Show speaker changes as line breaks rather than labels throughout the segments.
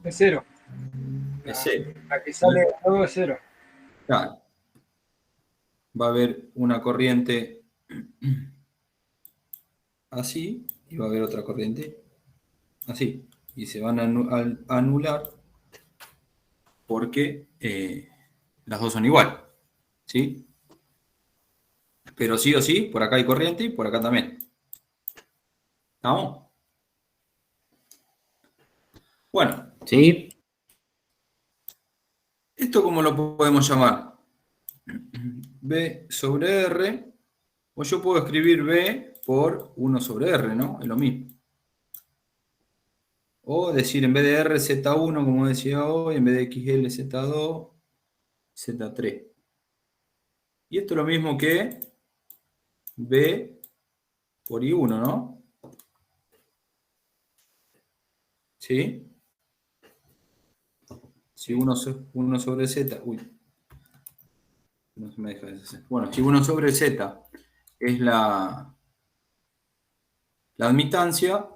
Es cero.
Es cero.
La que sale luego es cero.
Claro. Va a haber una corriente así y va a haber otra corriente así. Y se van a anular porque las dos son igual. ¿Sí? Pero sí o sí, por acá hay corriente y por acá también. ¿Estamos? Bueno,
Sí,
¿esto cómo lo podemos llamar? B sobre R, o yo puedo escribir B por 1 sobre R, ¿no? Es lo mismo. O decir en vez de R, Z1, como decía hoy, en vez de XL, Z2, Z3. Y esto es lo mismo que B por I1, ¿no? ¿Sí? Si 1 sobre Z, uy, no se me deja deshacer. Bueno, si 1 sobre Z es la admitancia,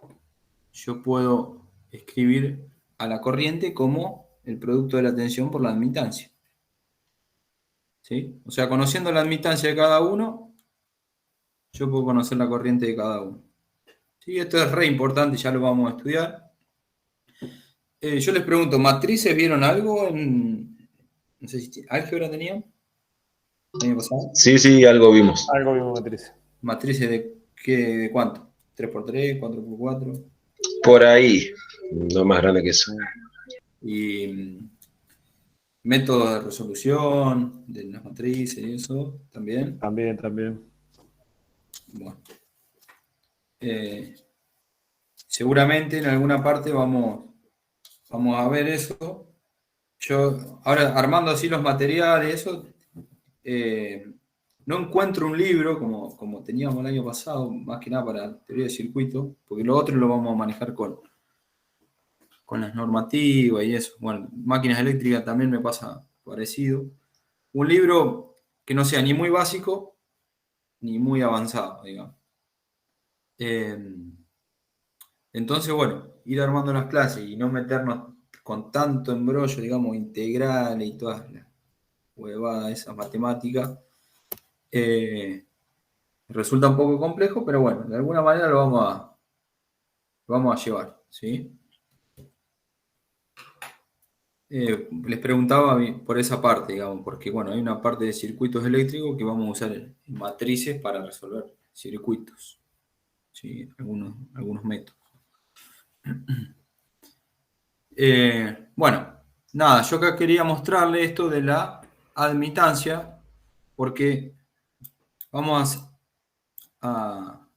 yo puedo escribir a la corriente como el producto de la tensión por la admitancia. ¿Sí? O sea, conociendo la admitancia de cada uno, yo puedo conocer la corriente de cada uno. ¿Sí? Esto es re importante, ya lo vamos a estudiar. Yo les pregunto, ¿matrices vieron algo en... No sé si álgebra tenían? ¿El año pasado?
Sí, algo vimos.
Algo mismo matriz.
¿Matrices de qué, de cuánto? ¿3×3, 4×4?
Por ahí, no más grande que eso.
Y métodos de resolución de las matrices y eso también.
También.
Bueno. Seguramente en alguna parte vamos a ver eso. Yo, ahora armando así los materiales, eso, no encuentro un libro como teníamos el año pasado, más que nada para teoría de circuito, porque lo otro lo vamos a manejar con las normativas y eso. Bueno, máquinas eléctricas también me pasa parecido. Un libro que no sea ni muy básico ni muy avanzado, digamos. Entonces, bueno, ir armando las clases y no meternos con tanto embrollo, digamos, integral y todas las huevadas, esas matemáticas, resulta un poco complejo, pero bueno, de alguna manera lo vamos a llevar, ¿sí? Les preguntaba por esa parte, digamos, porque bueno, hay una parte de circuitos eléctricos que vamos a usar en matrices para resolver circuitos, ¿sí? Algunos métodos. Bueno, nada, yo acá quería mostrarle esto de la admitancia, porque vamos a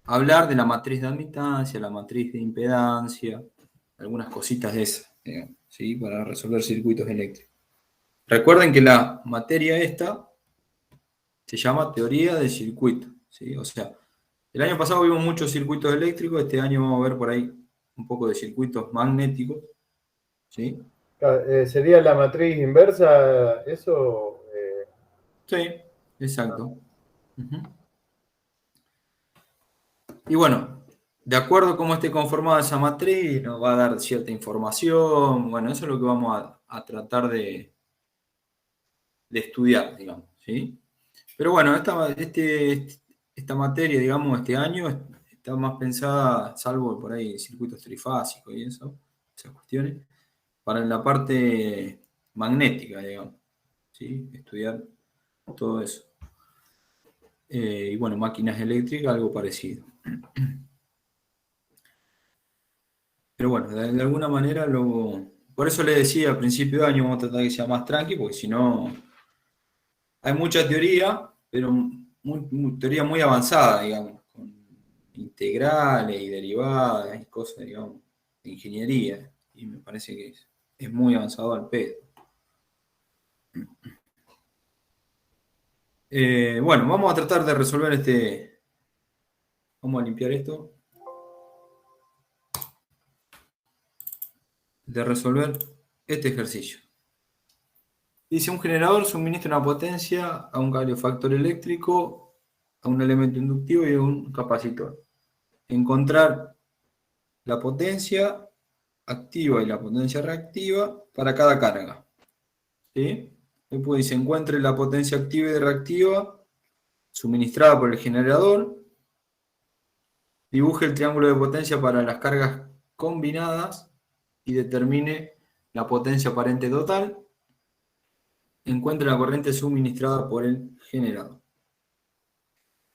hablar de la matriz de admitancia, la matriz de impedancia, algunas cositas de esas, digamos, ¿sí? Para resolver circuitos eléctricos. Recuerden que la materia esta se llama teoría de circuito, ¿sí? O sea, el año pasado vimos muchos circuitos eléctricos, este año vamos a ver por ahí un poco de circuitos magnéticos, ¿sí?
¿Sería la matriz inversa eso?
Sí, exacto. Uh-huh. Y bueno, de acuerdo a cómo esté conformada esa matriz, nos va a dar cierta información. Bueno, eso es lo que vamos a tratar de estudiar, digamos, ¿sí? Pero bueno, esta materia, digamos, este año está más pensada, salvo por ahí circuitos trifásicos y eso, esas cuestiones, para la parte magnética, digamos, ¿sí? Estudiar todo eso. Y bueno, máquinas eléctricas, algo parecido. Pero bueno, de alguna manera por eso le decía al principio de año vamos a tratar que sea más tranqui, porque si no hay mucha teoría, pero teoría muy avanzada, digamos, con integrales y derivadas y cosas, digamos, de ingeniería. Y me parece que es muy avanzado al pedo. Bueno, vamos a tratar de resolver vamos a limpiar esto. De resolver este ejercicio. Dice, un generador suministra una potencia a un calefactor eléctrico, a un elemento inductivo y a un capacitor. Encontrar la potencia activa y la potencia reactiva para cada carga. ¿Sí? Después dice, encuentre la potencia activa y reactiva suministrada por el generador. Dibuje el triángulo de potencia para las cargas combinadas y determine la potencia aparente total. Encuentre la corriente suministrada por el generador.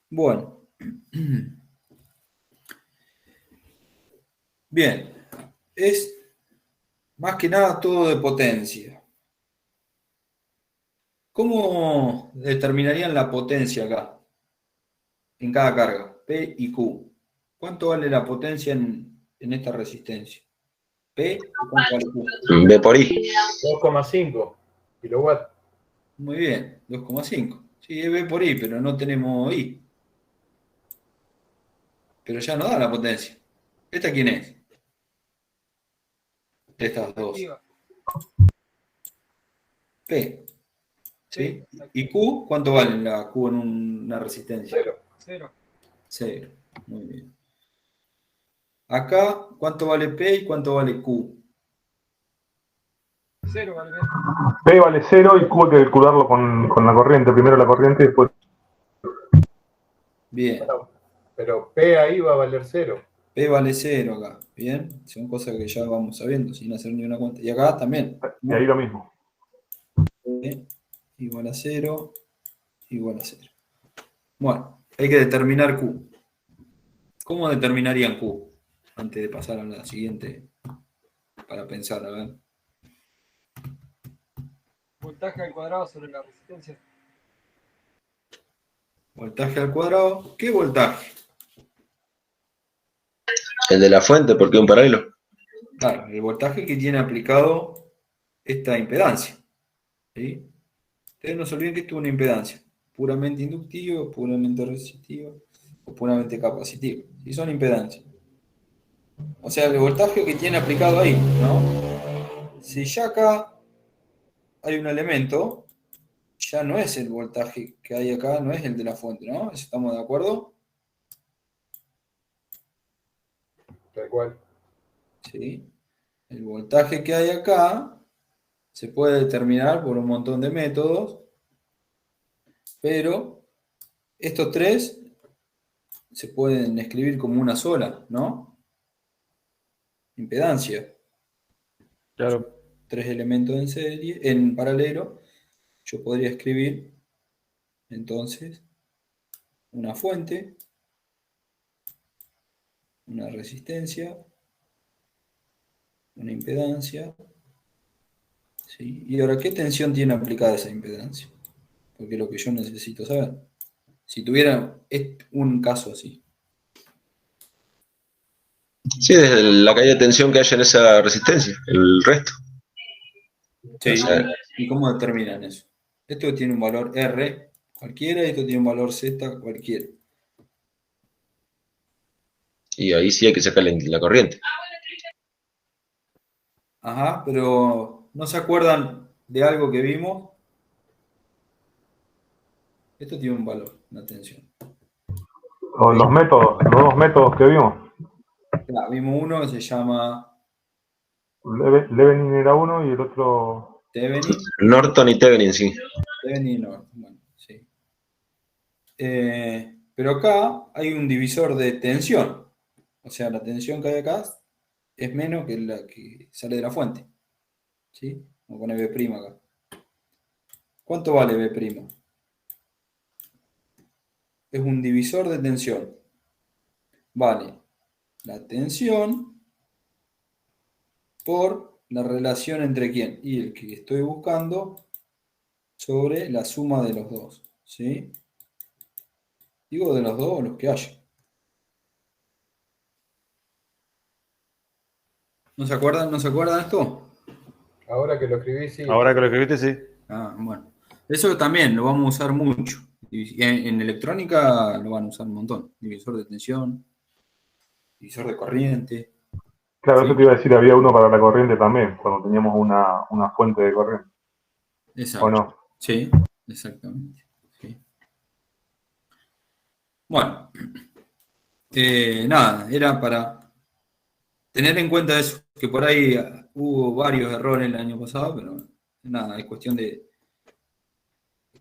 Bueno. Bien. Es más que nada todo de potencia. ¿Cómo determinarían la potencia acá? En cada carga, P y Q. ¿Cuánto vale la potencia en esta resistencia? P y cuánto vale Q.
B por I.
2,5 kilowatts.
Muy bien, 2,5. Sí, es B por I, pero no tenemos I. Pero ya no da la potencia. ¿Esta quién es? De estas dos.
Activa.
P. ¿Sí?
Sí,
¿Y Q? ¿Cuánto vale la Q en una resistencia?
0.
0.
0. Muy bien. Acá, ¿cuánto vale P y cuánto vale Q?
0 vale.
P vale 0 y Q hay que calcularlo con la corriente. Primero la corriente y después.
Bien.
Bueno, pero P ahí va a valer 0.
P vale 0 acá. Bien. Son cosas que ya vamos sabiendo sin hacer ni una cuenta. Y acá también.
Y ahí lo mismo.
P igual a 0, igual a 0. Bueno, hay que determinar Q. ¿Cómo determinarían Q? Antes de pasar a la siguiente, para pensar, a ver.
Voltaje al cuadrado sobre la resistencia.
Voltaje al cuadrado. ¿Qué voltaje?
El de la fuente, porque un paralelo.
Claro, el voltaje que tiene aplicado esta impedancia. ¿Sí? Ustedes no se olviden que esto es una impedancia. Puramente inductiva, puramente resistiva o puramente capacitiva. Y son impedancias. O sea, el voltaje que tiene aplicado ahí, ¿no? Si ya acá hay un elemento, ya no es el voltaje que hay acá, no es el de la fuente, ¿no? ¿Eso estamos de acuerdo?
Tal cual.
Sí. El voltaje que hay acá se puede determinar por un montón de métodos, pero estos tres se pueden escribir como una sola, ¿no? Impedancia.
Claro.
Tres elementos en serie, en paralelo, yo podría escribir entonces una fuente, una resistencia, una impedancia, ¿sí? Y ahora, ¿qué tensión tiene aplicada esa impedancia? Porque es lo que yo necesito saber. Si tuviera un caso así.
Sí, desde la caída de tensión que haya en esa resistencia, el resto.
Sí.
O sea,
¿Y cómo determinan eso? Esto tiene un valor R cualquiera y esto tiene un valor Z cualquiera.
y ahí sí hay que sacar la corriente.
Ajá, pero ¿no se acuerdan de algo que vimos? Esto tiene un valor, una tensión.
O los métodos, los dos métodos que vimos.
Claro, vimos uno que se llama
Levenin era uno y el otro.
Thevenin.
Norton y Thevenin, sí.
Thevenin Norton, bueno, sí. Pero acá hay un divisor de tensión. O sea, la tensión que hay acá es menos que la que sale de la fuente. ¿Sí? Vamos a poner B' acá. ¿Cuánto vale B'? Es un divisor de tensión. Vale la tensión por la relación entre quién y el que estoy buscando sobre la suma de los dos. ¿Sí? Digo de los dos o los que haya. ¿No se acuerdan? ¿No se acuerdan esto?
Ahora que lo escribí, sí.
Ahora que lo escribiste, sí.
Ah, bueno. Eso también lo vamos a usar mucho. En electrónica lo van a usar un montón. Divisor de tensión, divisor de corriente.
Claro,
Sí.
eso te iba a decir, había uno para la corriente también, cuando teníamos una fuente de corriente.
Exacto.
¿O no?
Sí, exactamente. Sí. Bueno, nada, era para tener en cuenta eso, que por ahí hubo varios errores el año pasado, pero nada, es cuestión de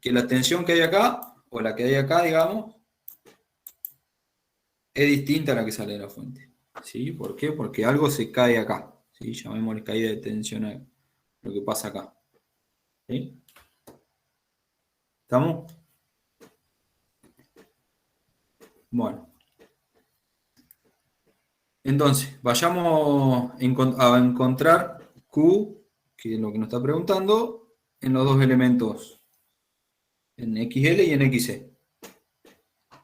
que la tensión que hay acá, o la que hay acá, digamos, es distinta a la que sale de la fuente. ¿Sí? ¿Por qué? Porque algo se cae acá. ¿Sí? Llamémosle caída de tensión a lo que pasa acá. ¿Sí? ¿Estamos? Bueno. Entonces, vayamos a encontrar Q, que es lo que nos está preguntando, en los dos elementos, en XL y en XC.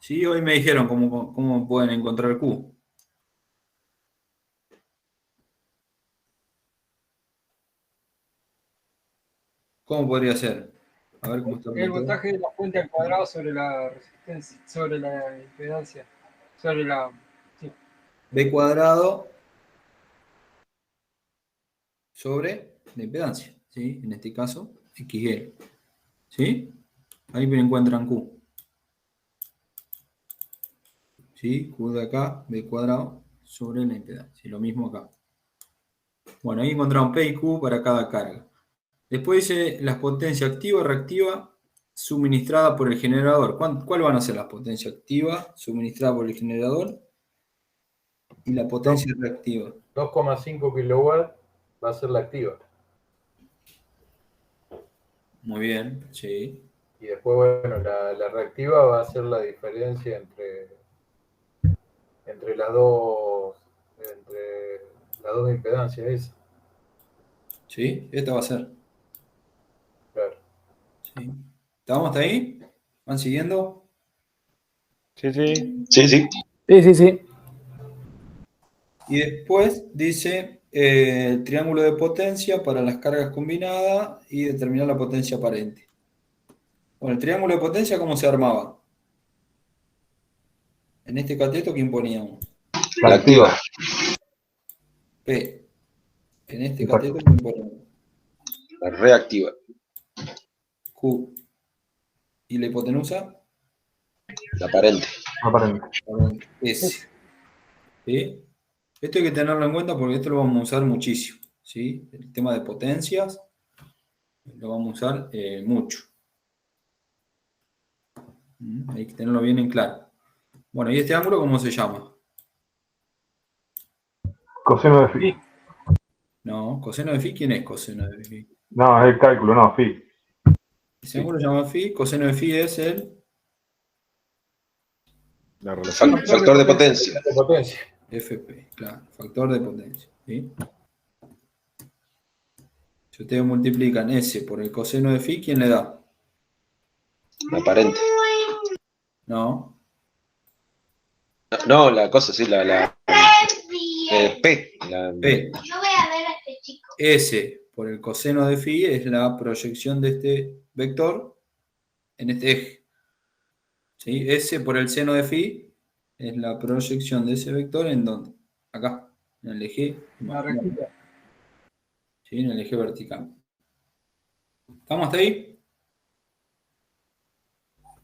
Sí, hoy me dijeron cómo pueden encontrar Q. ¿Cómo podría ser? A ver cómo está
El
planteado.
voltaje de la fuente al cuadrado sobre la resistencia, sobre la impedancia, sobre la... Sí.
B cuadrado sobre la impedancia, ¿sí? En este caso, XL. ¿Sí? Ahí me encuentran Q. ¿Sí? Q de acá, B cuadrado sobre la impedancia. Y lo mismo acá. Bueno, ahí encontramos P y Q para cada carga. Después dice las potencias activa y reactiva suministrada por el generador. ¿Cuál van a ser las potencias activas suministradas por el generador? Y la potencia reactiva.
2,5 kilowatts va a ser la activa.
Muy bien, sí.
Y después, bueno, la reactiva va a ser la diferencia entre las dos impedancias esas.
¿Sí? Esta va a ser.
Claro.
¿Sí? ¿Estamos hasta ahí? ¿Van siguiendo?
Sí, sí.
Sí, sí.
Sí, sí, sí.
Y después dice el triángulo de potencia para las cargas combinadas y determinar la potencia aparente. Bueno, el triángulo de potencia, ¿cómo se armaba? En este cateto, ¿quién poníamos?
La activa.
P. En este
Exacto.
cateto, ¿quién poníamos?
La reactiva.
Q. ¿Y la hipotenusa?
La aparente.
Aparente.
S. ¿Sí? Esto hay que tenerlo en cuenta porque esto lo vamos a usar muchísimo. ¿Sí? El tema de potencias lo vamos a usar mucho. Hay que tenerlo bien en claro. Bueno, ¿y este ángulo cómo se llama?
Coseno de phi.
No, coseno de phi, ¿quién es coseno de phi?
No, es el cálculo, no, phi.
Ese ángulo se llama phi, coseno de phi es el
La relación.
Factor de potencia.
De potencia.
FP, claro, factor de potencia. ¿Sí? Si ustedes multiplican S por el coseno de phi, ¿quién le da?
La aparente.
No,
No, la cosa, sí, P.
P. S por el coseno de phi es la proyección de este vector en este eje. ¿Sí? S por el seno de phi es la proyección de ese vector en donde, acá, en el eje,
La rectita.
¿sí? En el eje vertical. ¿Estamos hasta ahí?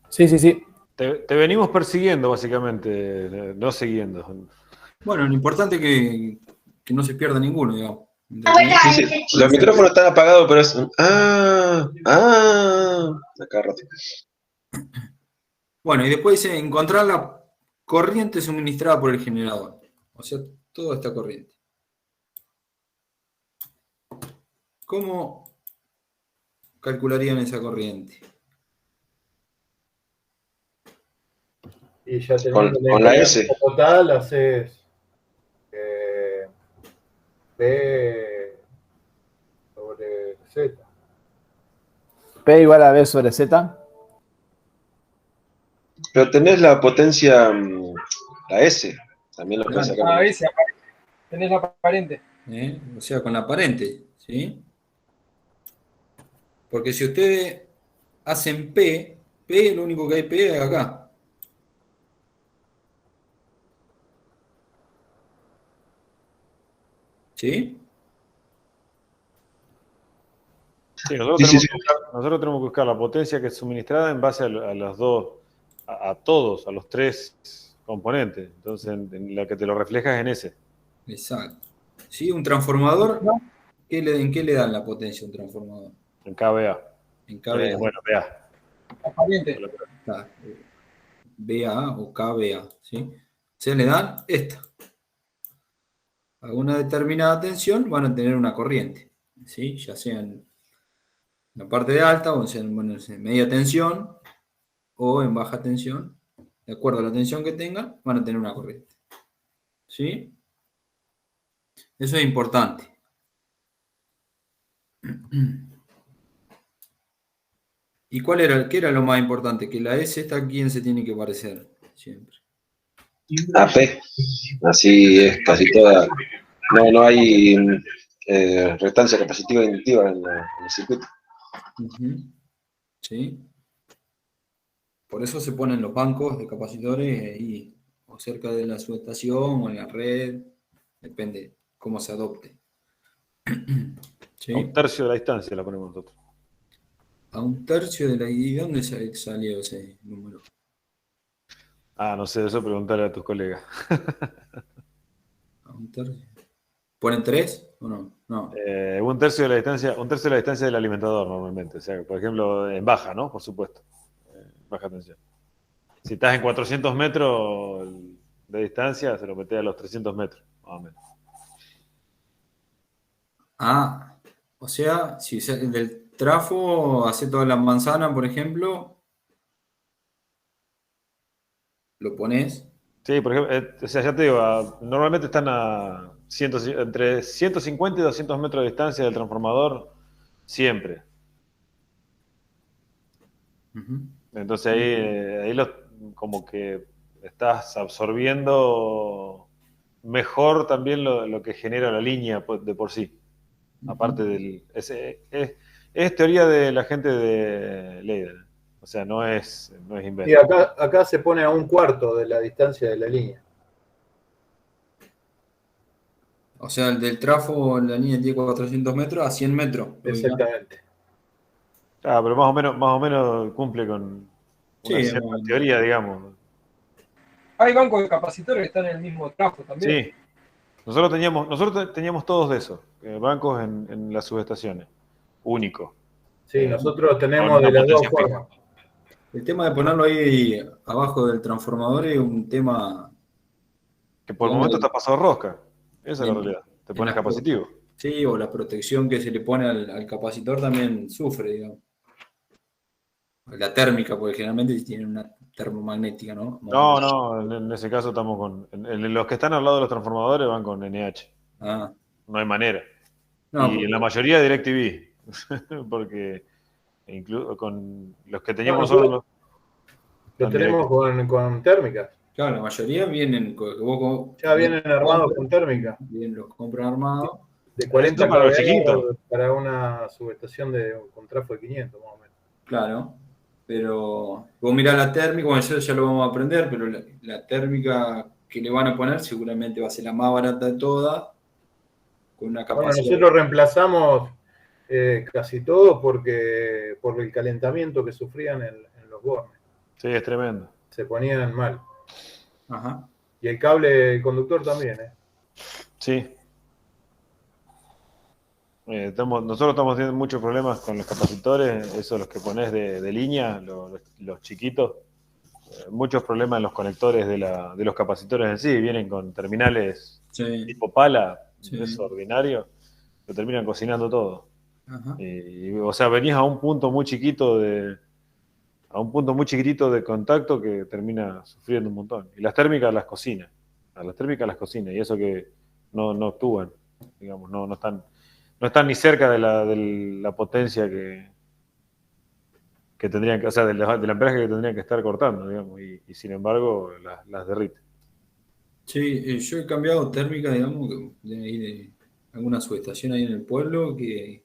Sí, sí, sí.
Te venimos persiguiendo, básicamente, no siguiendo.
Bueno, lo importante es que no se pierda ninguno, digamos.
Sí, sí. Los micrófonos están apagados, pero es. Acá rato.
Bueno, y después dice encontrar la corriente suministrada por el generador. O sea, toda esta corriente. ¿Cómo calcularían esa corriente?
Y ya teniendo
Con la S.
impedancia total, haces B sobre Z.
P igual a B sobre Z.
Pero tenés la potencia, la S. También lo puedes sacar.
Ah, ese aparente. Tenés la aparente.
O sea, con la aparente, ¿sí? Porque si ustedes hacen P, lo único que hay P es acá. ¿Sí?
Sí, nosotros,
Sí,
tenemos
sí,
que buscar, nosotros tenemos que buscar la potencia que es suministrada en base a los dos, a todos, a los tres componentes. Entonces, en la que te lo reflejas es en ese.
Exacto. ¿Sí? Un transformador,
¿No?
¿en qué le dan la potencia a un transformador?
En KVA.
En kVA.
Bueno, VA.
La corriente.
Está, VA o KVA, ¿sí? Se le dan esta. A una determinada tensión van a tener una corriente, ¿sí? Ya sea en la parte de alta o en media tensión o en baja tensión. De acuerdo a la tensión que tengan, van a tener una corriente. ¿Sí? Eso es importante. ¿Y qué era lo más importante? Que la S esta, ¿a quién se tiene que parecer? Siempre.
AP, así es casi toda. No hay restancia capacitiva inductiva en el circuito.
¿Sí? Por eso se ponen los bancos de capacitores ahí, o cerca de la subestación o en la red, depende cómo se adopte. ¿Sí?
A un tercio de la distancia la ponemos nosotros.
A un tercio de la... ¿Y dónde salió ese número?
No sé, eso preguntarle a tus colegas.
A un tercio. ¿Ponen 3 o no? No.
Un tercio de la distancia del alimentador normalmente. O sea, por ejemplo, en baja, ¿no? Por supuesto. Baja tensión. Si estás en 400 metros de distancia, se lo metés a los 300 metros, más o menos.
O sea, si del trafo hace toda la manzana, por ejemplo, lo pones.
Sí, por ejemplo, o sea, ya te digo, normalmente están entre 150 y 200 metros de distancia del transformador, siempre. Entonces ahí como que estás absorbiendo mejor también lo que genera la línea de por sí. Aparte es teoría de la gente de Leider. O sea, no es invento.
Y acá se pone a un cuarto de la distancia de la línea.
O sea, el del trafo, la línea tiene 400 metros a 100 metros.
Exactamente.
Pero más o menos cumple con una cierta teoría, digamos.
Hay bancos de capacitores que están en el mismo trafo también.
Sí. Nosotros teníamos todos de esos, bancos en las subestaciones. Único.
Sí, nosotros tenemos de las dos formas.
El tema de ponerlo ahí abajo del transformador es un tema...
Que por el momento está pasado rosca. Esa es la realidad. Te pones capacitivo.
Sí, o la protección que se le pone al capacitor también sufre, digamos. La térmica, porque generalmente tienen una termomagnética, ¿no?
No, en ese caso estamos en los que están al lado de los transformadores van con NH. No hay manera. Y en la mayoría DirecTV. Porque incluso con los que teníamos nosotros...
Los tenemos con térmica.
Claro, la mayoría vienen...
Ya vienen armados con térmica.
Los compran armados.
De 40 para una subestación con trafo de 500, más o menos.
Claro. Pero vos mirá la térmica, bueno, eso ya lo vamos a aprender, pero la térmica que le van a poner seguramente va a ser la más barata de todas, con una capacidad...
Bueno, nosotros reemplazamos casi todo por el calentamiento que sufrían en los bornes.
Sí, es tremendo.
Se ponían mal.
Ajá.
Y el cable, el conductor también,
Sí. Nosotros estamos teniendo muchos problemas con los capacitores, esos los que pones de línea, los chiquitos. Muchos problemas en los conectores de los capacitores en sí. Vienen con terminales tipo pala, eso ordinario. Lo terminan cocinando todo.
Ajá.
O sea, venís a un punto muy chiquito de contacto que termina sufriendo un montón. Y las térmicas las cocina. Y eso que no actúan, digamos, no están ni cerca de la potencia que tendrían que, o sea, del amperaje que tendrían que estar cortando, digamos, y sin embargo las derrite.
Sí, yo he cambiado térmica, digamos, de alguna subestación ahí en el pueblo, que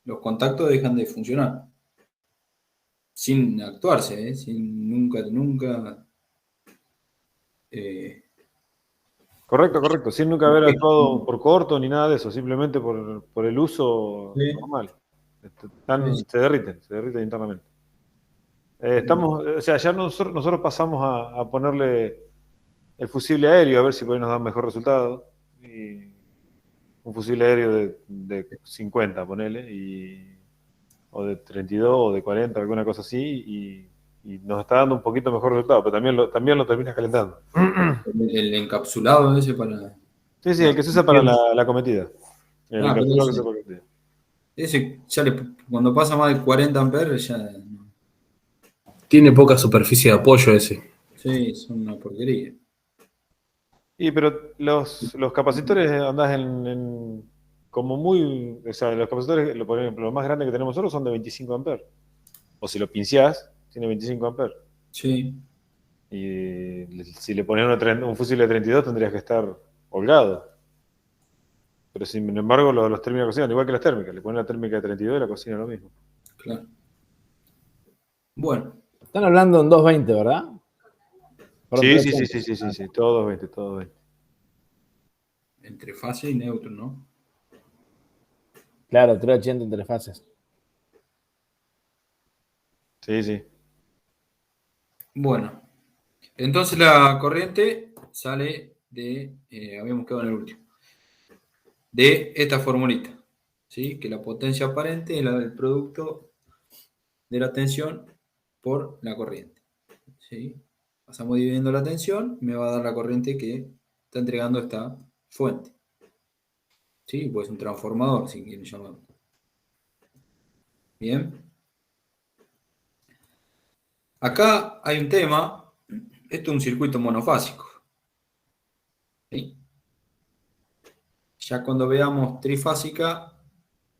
los contactos dejan de funcionar. Sin actuarse, sin nunca.
Correcto, sin nunca haber actuado por corto ni nada de eso, simplemente por el uso normal. Se derriten internamente. O sea, ya nosotros pasamos a ponerle el fusible aéreo a ver si por ahí nos da un mejor resultado. un fusible aéreo de 50, ponele, o de 32 o de 40, alguna cosa así, y nos está dando un poquito mejor resultado, pero también lo termina calentando.
El encapsulado ese para...
Sí, sí, el que se usa para la cometida. El
Ah, pero
encapsulado que se
ese,
usa para la cometida.
ese ya cuando pasa más de 40 amperes ya...
Tiene poca superficie de apoyo ese.
Sí, son una porquería.
Y pero los capacitores andás como muy... O sea, los capacitores, por ejemplo, los más grandes que tenemos nosotros son de 25 amperes. O si lo pinceás, tiene 25 amperes.
Sí.
Y si le pones un fusible de 32 tendrías que estar holgado. Pero sin embargo los termina cocinando, igual que las térmicas. Le pones la térmica de 32 y la cocina lo mismo.
Claro. Bueno,
Están hablando en 220, ¿verdad? Perdón,
Sí,
380.
sí, todos 20, todos 20.
entre fase y neutro, ¿no?
Claro, 380 entre fases.
Sí, sí.
Bueno, entonces la corriente sale de, habíamos quedado en el último, de esta formulita, ¿sí? Que la potencia aparente es la del producto de la tensión por la corriente, ¿sí? Pasamos dividiendo la tensión, me va a dar la corriente que está entregando esta fuente, ¿sí? Pues un transformador, si quieren llamarlo. Bien. Acá hay un tema, esto es un circuito monofásico, ¿sí? Ya cuando veamos trifásica,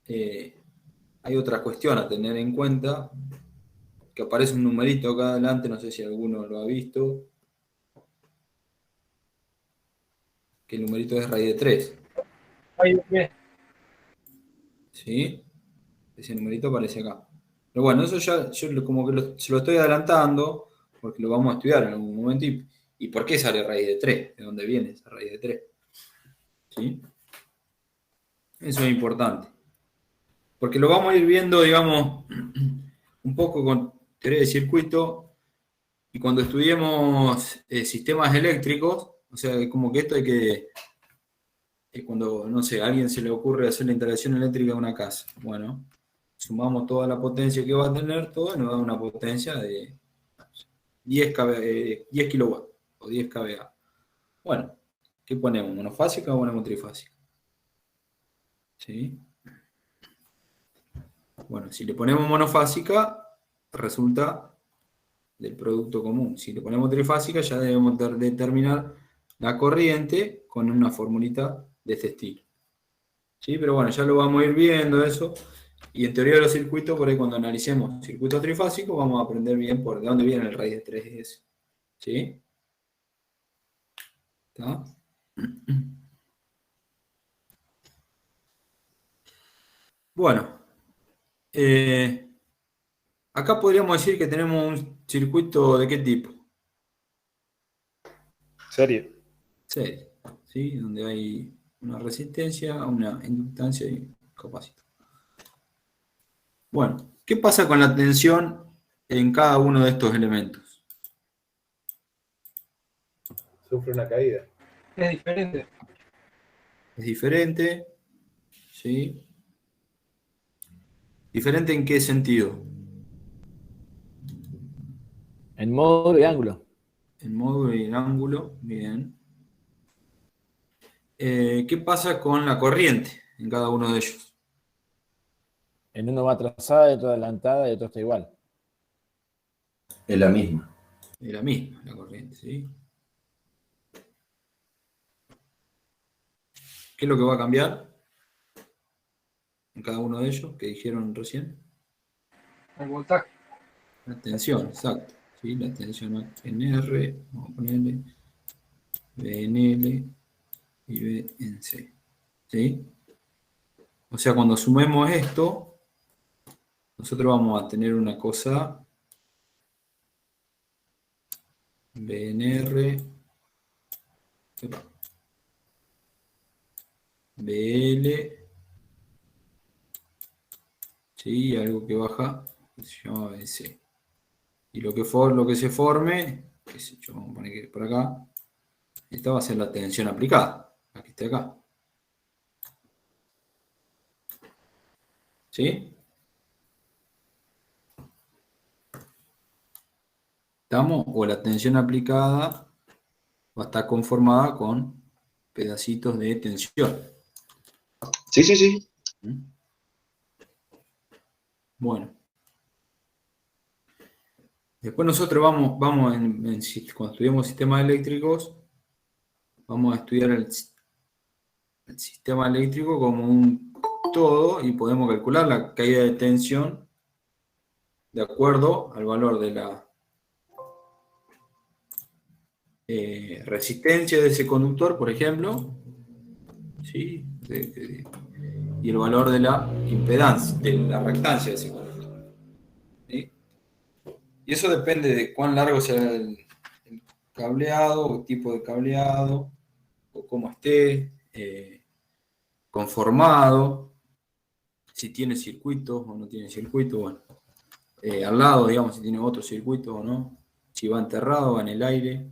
hay otra cuestión a tener en cuenta, que aparece un numerito acá adelante, no sé si alguno lo ha visto, que el numerito es raíz de 3,
Ahí, bien.
¿sí? Ese numerito aparece acá. Pero bueno, eso ya yo como que se lo estoy adelantando, porque lo vamos a estudiar en algún momento. ¿Y por qué sale raíz de 3? ¿De dónde viene esa raíz de 3? ¿Sí? Eso es importante. Porque lo vamos a ir viendo, digamos, un poco con teoría de circuito, y cuando estudiemos sistemas eléctricos, o sea, como que esto hay que, cuando, no sé, a alguien se le ocurre hacer la instalación eléctrica de una casa, bueno, sumamos toda la potencia que va a tener todo y nos da una potencia de 10 kilowatts o 10 kVA. Bueno, ¿qué ponemos? ¿Monofásica o ponemos trifásica? ¿Sí? Bueno, si le ponemos monofásica, resulta del producto común. Si le ponemos trifásica, ya debemos determinar la corriente con una formulita de este estilo. ¿Sí? Pero bueno, ya lo vamos a ir viendo eso. Y en teoría de los circuitos, por ahí cuando analicemos circuitos trifásicos, vamos a aprender bien por de dónde viene el raíz de 3S. ¿Sí? ¿Está? Bueno, acá podríamos decir que tenemos un circuito de qué tipo.
Serie.
Serie, ¿sí? Donde hay una resistencia, una inductancia y capacitor. Bueno, ¿qué pasa con la tensión en cada uno de estos elementos?
Sufre una caída.
Es diferente.
Es diferente, ¿sí? ¿Diferente en qué sentido?
En módulo y ángulo.
En módulo y en ángulo, bien. ¿Qué pasa con la corriente en cada uno de ellos?
En uno va atrasada y otro adelantada y otro está igual.
Es la misma.
Es la misma, la corriente, ¿sí? ¿Qué es lo que va a cambiar en cada uno de ellos que dijeron recién?
El voltaje.
La tensión, exacto. ¿Sí? La tensión en R, vamos a ponerle B en L y B en C. ¿Sí? O sea, cuando sumemos esto, nosotros vamos a tener una cosa B en R, BL, ¿sí? Y algo que baja, que se llama BC. Y lo que se forme, qué sé yo, vamos a poner que por acá, esta va a ser la tensión aplicada, la que esté acá. ¿Sí? ¿Estamos? O la tensión aplicada va a estar conformada con pedacitos de tensión.
Sí, sí, sí.
¿Mm? Bueno. Después nosotros vamos cuando estudiamos sistemas eléctricos, vamos a estudiar el sistema eléctrico como un todo y podemos calcular la caída de tensión de acuerdo al valor de la resistencia de ese conductor, por ejemplo, ¿sí? Y el valor de la impedancia, de la reactancia de ese conductor. ¿Sí? Y eso depende de cuán largo sea el cableado, o tipo de cableado, o cómo esté conformado, si tiene circuitos o no tiene circuitos, bueno, al lado, digamos, si tiene otro circuito o no, si va enterrado, va en el aire.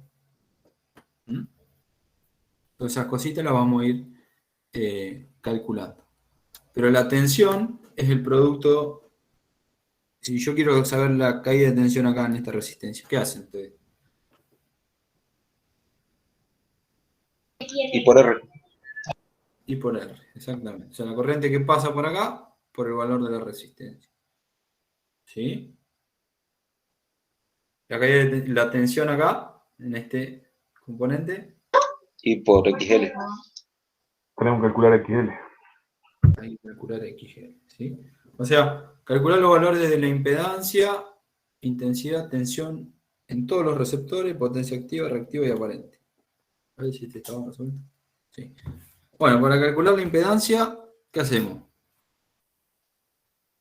¿Mm? Todas esas cositas las vamos a ir calculando. Pero la tensión es el producto. Si yo quiero saber la caída de tensión acá en esta resistencia, ¿qué hacen ustedes?
Y por R.
Y por R, exactamente. O sea, la corriente que pasa por acá, por el valor de la resistencia. ¿Sí? La caída de la tensión acá, en este componente,
Y por XL.
Tenemos que calcular XL.
hay que calcular XL. ¿Sí? O sea, calcular los valores de la impedancia, intensidad, tensión en todos los receptores, potencia activa, reactiva y aparente. A ver si te estaba resuelto. Sí. Bueno, para calcular la impedancia, ¿qué hacemos?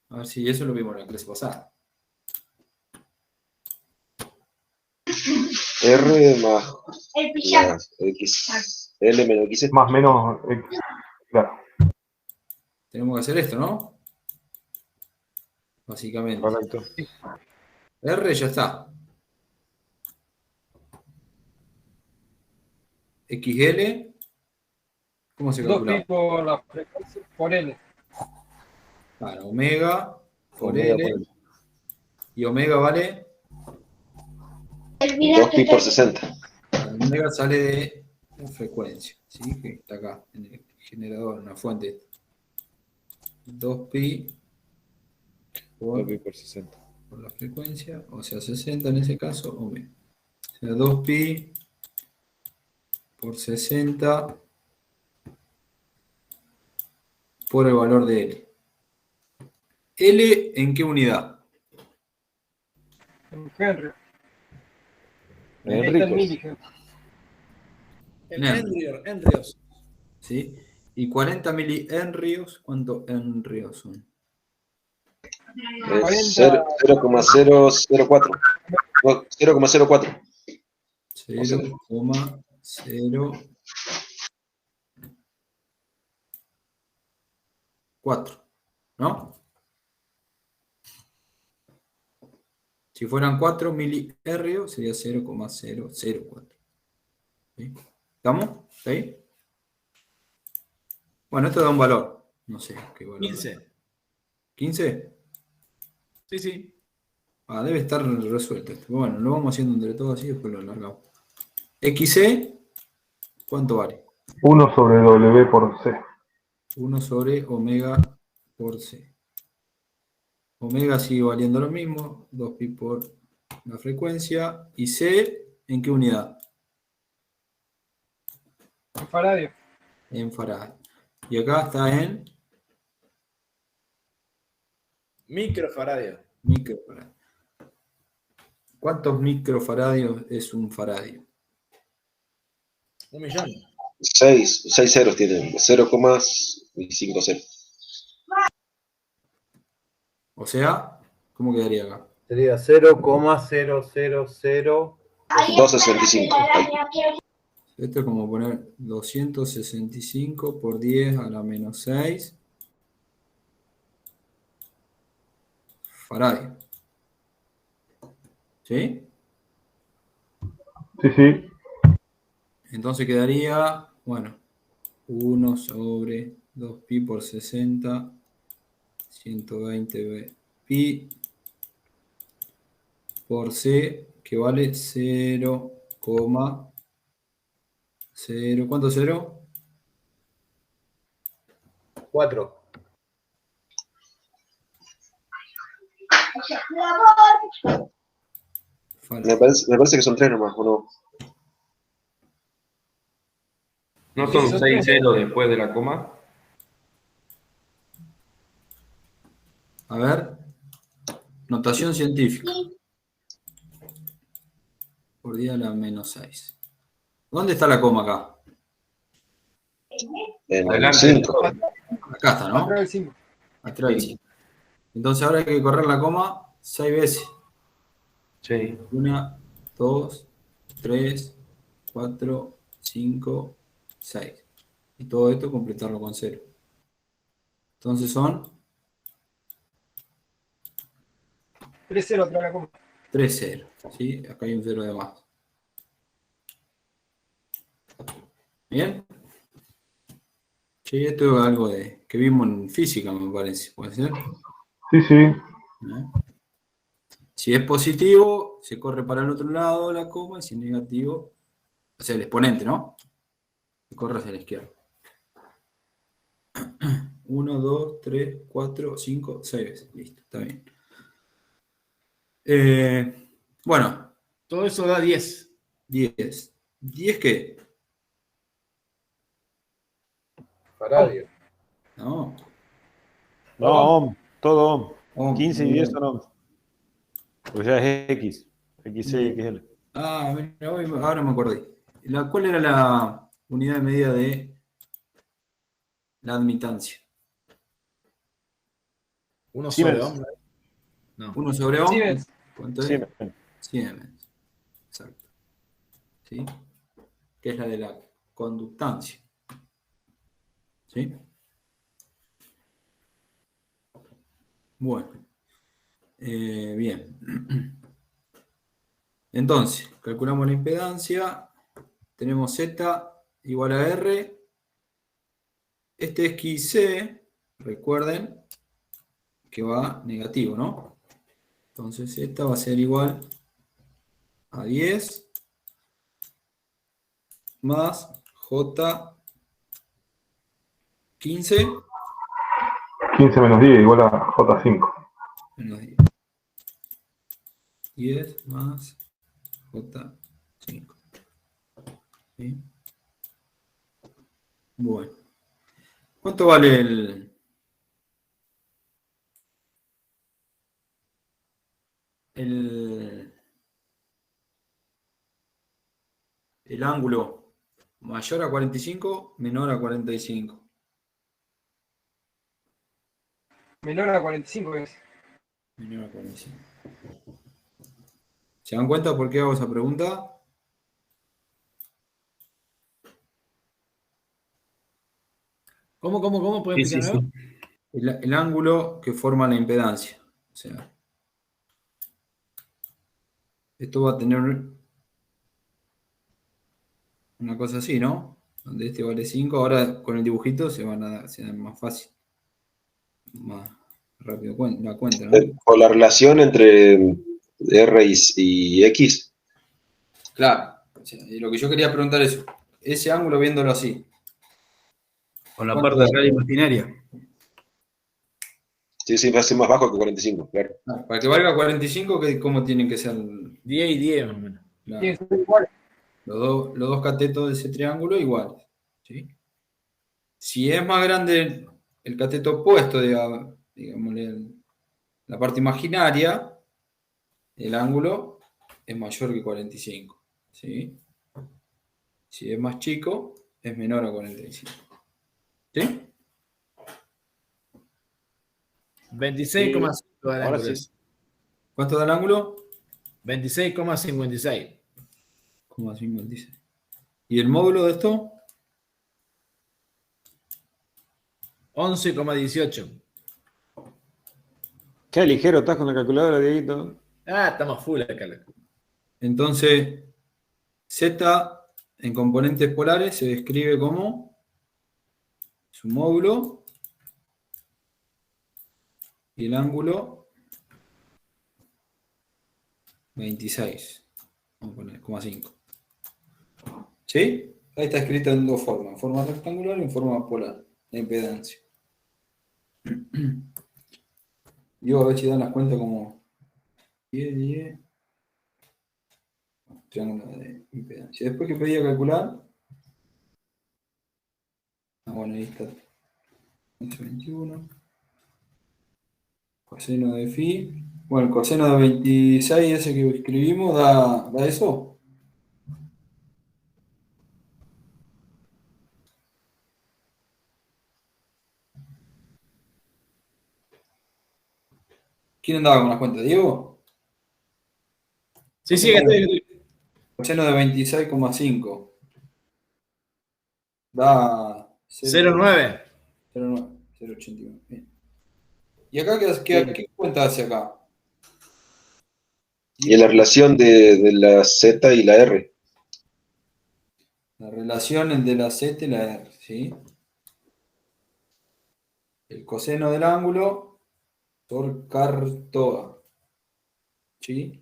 A ver si eso lo vimos en la clase pasada.
R más XL menos XL.
Más menos X. Claro.
Tenemos que hacer esto, ¿no? Básicamente.
Correcto.
R ya está. XL, ¿cómo se
2 pi
calcula?
por la frecuencia por L.
Claro, omega por
Omega
L.
por L.
Y omega vale.
2 pi por 60.
Omega sale de la frecuencia, ¿sí? Que está acá en el generador, en la fuente. 2 pi
2 pi por 60.
por la frecuencia, o sea, 60 en ese caso, omega. O sea, 2 pi por 60 por el valor de L. ¿L en qué unidad?
En Henry.
En
Ahí está el
Henricos.
milihenry.
El Henrios.
¿Sí? Y 40 milihenrios, ¿cuántos henrios son?
Es 0,004. No, 0,04.
0,04. ¿No? Si fueran 4 miliherrios, sería 0,004. ¿Sí? ¿Estamos? ¿Sí? Bueno, esto da un valor. No sé qué valor.
15.
¿15?
Sí, sí.
Ah, debe estar resuelto esto. Bueno, lo vamos haciendo entre todos así y después lo alargamos. XC, ¿cuánto vale?
1 sobre W por C.
1 sobre omega por C. Omega sigue valiendo lo mismo, 2 pi por la frecuencia. ¿Y C en qué unidad?
En Faraday.
En farad. Y acá está en
Microfaradio.
microfarad. ¿Cuántos microfaradios es un faradio?
1.000.000.
6 ceros tiene. 0,50.
O sea, ¿cómo quedaría acá?
Sería 0,000.
265. Ahí.
Esto es como poner 265 por 10 a la menos 6 faradio. ¿Sí?
Sí, sí.
Entonces quedaría, bueno, 1 sobre 2 pi por 60 120 pi por C, que vale 0,0. ¿Cuánto es 0?
4.
Falta.
Me parece que son 3 nomás, ¿o no?
¿No son 6 ceros después de la coma?
A ver. Notación científica. Por día a la menos 6. ¿Dónde está la coma acá?
En el
Adelante.
5.
Acá está, ¿no?
Atrás del 5.
Atrás del 5. Entonces ahora hay que correr la coma 6 veces.
Sí.
1, 2, 3, 4, 5, 6. Y todo esto completarlo con 0. Entonces son
3-0 atrás de la coma.
3 0. ¿Sí? Acá hay un 0 de más. ¿Bien? Sí, esto es algo que vimos en física, me parece. ¿Puede ser?
Sí, sí.
¿No? Si es positivo, se corre para el otro lado la coma, y si es negativo, o sea, el exponente, ¿no? Se corre hacia la izquierda. 1, 2, 3, 4, 5, 6 veces. Listo, está bien. Bueno,
Todo eso da 10.
10. ¿10 qué?
Faradio.
No.
No, ohm, todo ohm.
Ohm,
15 y
muy
10
bien.
son ohm. Porque ya es X. XC, XL.
Ah, mira, ahora me acordé. ¿Cuál era la unidad de medida de la admitancia?
1 sobre
Siemens.
ohm. No.
1 sobre ohm.
Siemens.
¿Cuánto es?
Siemens.
Siemens. Exacto. ¿Sí? Que es la de la conductancia. ¿Sí? Bueno. Bien. Entonces, calculamos la impedancia. Tenemos Z igual a R. Este es XC. Recuerden que va negativo, ¿no? Entonces Z va a ser igual a 10 más J 15
15 menos 10 igual a J5.
menos 10. 10 más J5. ¿Sí? Bueno. ¿Cuánto vale el ángulo mayor a 45, menor a 45?
Menor a 45 es.
Menor a 45. ¿Se dan cuenta por qué hago esa pregunta?
¿Cómo? ¿Pueden
Sí,
explicar
sí,
algo?
sí.
El ángulo que forma la impedancia. O sea, esto va a tener una cosa así, ¿no? Donde este vale 5, ahora con el dibujito se da más fácil. Más rápido la cuenta, ¿no?
O la relación entre R y X.
Claro. O sea, y lo que yo quería preguntar es, ese ángulo viéndolo así.
Con la
¿Cuánto
parte
vale?
real imaginaria.
Sí, va a ser más bajo que 45, claro.
Para que valga 45, ¿cómo tienen que ser?
10 y 10 más o menos.
Tiene que ser igual.
Los dos catetos de ese triángulo iguales. ¿Sí? Si es más grande el cateto opuesto, digámosle, la parte imaginaria, el ángulo es mayor que 45. ¿Sí? Si es más chico, es menor a 45. ¿Sí?
26,5 da el
Ahora
ángulo.
sí.
¿Cuánto da el ángulo?
26,56.
0,56. ¿Y el módulo de esto?
11,18.
Qué ligero estás con la calculadora, Dieguito.
Ah, estamos full acá. Loco.
Entonces, Z en componentes polares se describe como su módulo y el ángulo 26. Vamos a poner 0,5. ¿Sí? Ahí está escrito en dos formas, en forma rectangular y en forma polar, la impedancia. Yo a ver si dan las cuentas como 10, triángulo de impedancia. Después que pedía calcular, bueno, ahí está, 21, coseno de phi, bueno, el coseno de 26 ese que escribimos da eso. ¿Quién andaba con las cuentas? ¿Diego?
Sí, sí, estoy.
Coseno de 26,5 da
0,9.
0,9, 0,81. Bien. ¿Y acá qué cuenta hace acá?
Y la relación de la Z y la R.
La relación entre la Z y la R, ¿sí? El coseno del ángulo por Cartoa, ¿sí?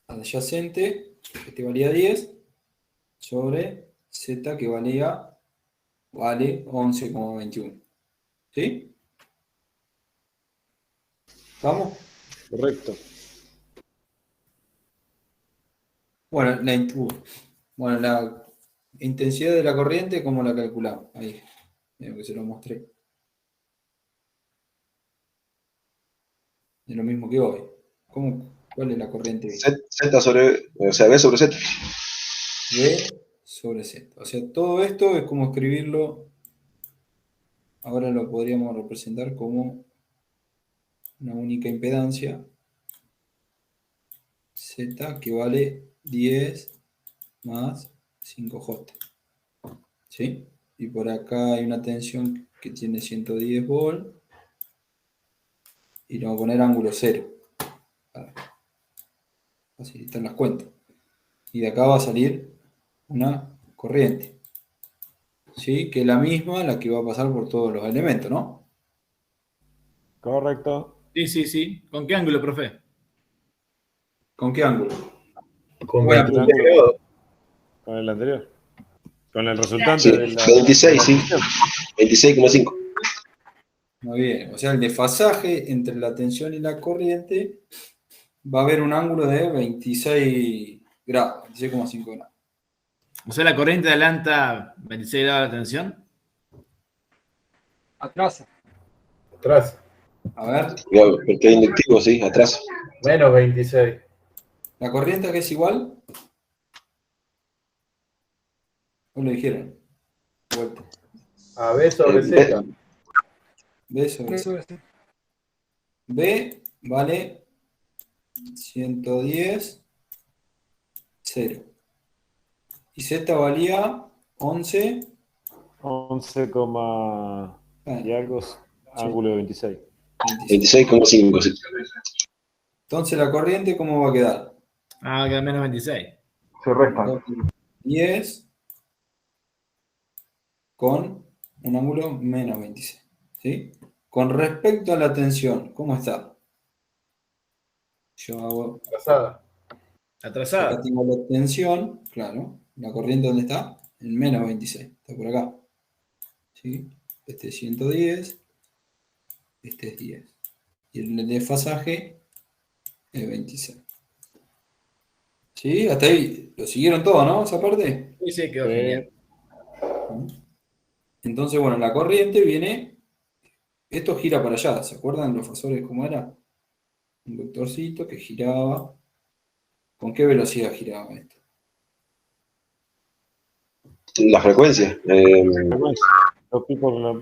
Adyacente, este valía 10, sobre Z que vale 11,21. ¿Sí? ¿Vamos?
Correcto.
Bueno, la intensidad de la corriente, ¿cómo la calculamos? Ahí, creo que se lo mostré. Es lo mismo que hoy. ¿Cuál es la corriente?
Z sobre, o sea, B sobre Z.
B sobre Z. O sea, todo esto es como escribirlo. Ahora lo podríamos representar como una única impedancia. Z que vale 10 más 5J. ¿Sí? Y por acá hay una tensión que tiene 110 volts. Y le vamos a poner ángulo 0. Para facilitar las cuentas. Y de acá va a salir una corriente. ¿Sí? Que es la misma la que va a pasar por todos los elementos, ¿no?
Correcto.
Sí, sí, sí. ¿Con qué ángulo, profe?
¿Con qué ángulo?
Con
Buena
26
pregunta.
grados.
Con el anterior. Con el resultante
Sí,
de la.
26, sí. 26,5.
Muy bien. O sea, el desfasaje entre la tensión y la corriente va a haber un ángulo de 26 grados, 26,5 grados.
O sea, la corriente adelanta 26 grados de tensión.
Atrasa.
Atrás.
A ver,
Claro, porque hay inductivo, sí, atrás.
Menos 26.
¿la corriente que es igual? ¿O lo dijeron? Vuelta.
A B sobre
B.
Z.
B sobre Z. B vale 110, 0. Y Z valía 11.
11, y algo, ángulo de 26.
26,5, sí.
Entonces la corriente, ¿cómo va a quedar?
Ah, queda menos 26.
Se restan.
10 con un ángulo menos 26. ¿Sí? Con respecto a la tensión, ¿cómo está? Yo hago.
Atrasada.
Acá
Atrasada.
tengo la tensión, claro. ¿La corriente dónde está? En menos 26. Está por acá. ¿Sí? Este es 110. Este es 10. Y el desfasaje es 26. ¿Sí? Hasta ahí. ¿Lo siguieron todo, no? Esa parte.
Sí, sí, quedó genial.
Entonces, bueno, la corriente viene. Esto gira para allá. ¿Se acuerdan los fasores cómo era? Un vectorcito que giraba. ¿Con qué velocidad giraba esto?
La frecuencia.
Frecuencia. 2pi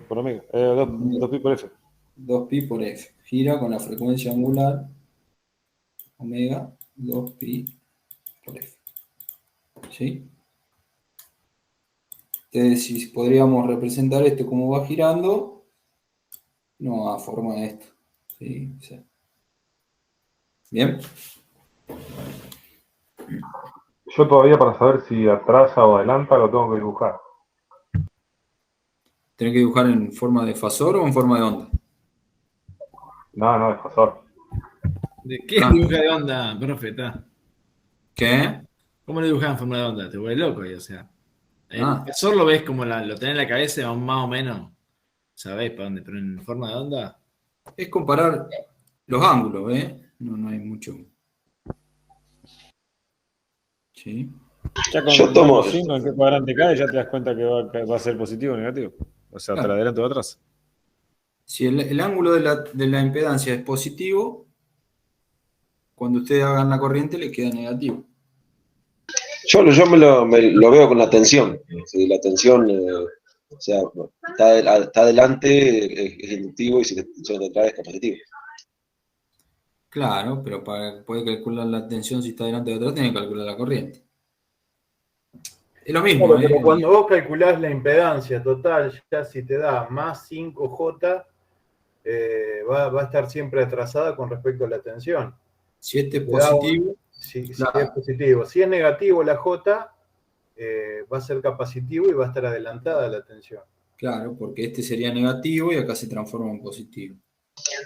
por omega. 2pi por F.
2pi por F. Gira con la frecuencia angular omega 2pi por F. ¿Sí? Entonces, si podríamos representar esto como va girando, no a forma de esto. ¿Sí? O sea, ¿bien?
Yo todavía para saber si atrasa o adelanta lo tengo que dibujar.
¿Tenés que dibujar en forma de fasor o en forma de onda?
No, es fasor.
¿De qué
Ah.
dibuja de onda, profeta?
¿Qué?
¿Cómo lo dibujas en forma de onda? Te vuelves loco ahí, o sea. El
Ah.
fasor lo ves como lo tenés en la cabeza, más o menos. Sabés para dónde, pero en forma de onda.
Es comparar los ángulos, ¿eh? No hay mucho. Sí.
Ya con
Yo tomo-
5 en qué cuadrante cae, ya te das cuenta que va a ser positivo o negativo. O sea,
Claro.
para adelante o atrás.
Si el ángulo de la impedancia es positivo, cuando ustedes hagan la corriente le queda negativo.
Yo me lo veo con la tensión. Si la tensión, o sea, está adelante, es inductivo, y si la tensión detrás es positivo.
Claro, pero para poder calcular la tensión si está delante o atrás, tiene que calcular la corriente. Es lo mismo,
Claro,
¿eh?
pero cuando vos calculás la impedancia total, ya si te da más 5J, va a estar siempre atrasada con respecto a la tensión.
Si este es
Te da
positivo,
si
claro.
es positivo. Si es negativo la J, va a ser capacitivo y va a estar adelantada la tensión.
Claro, porque este sería negativo y acá se transforma en positivo.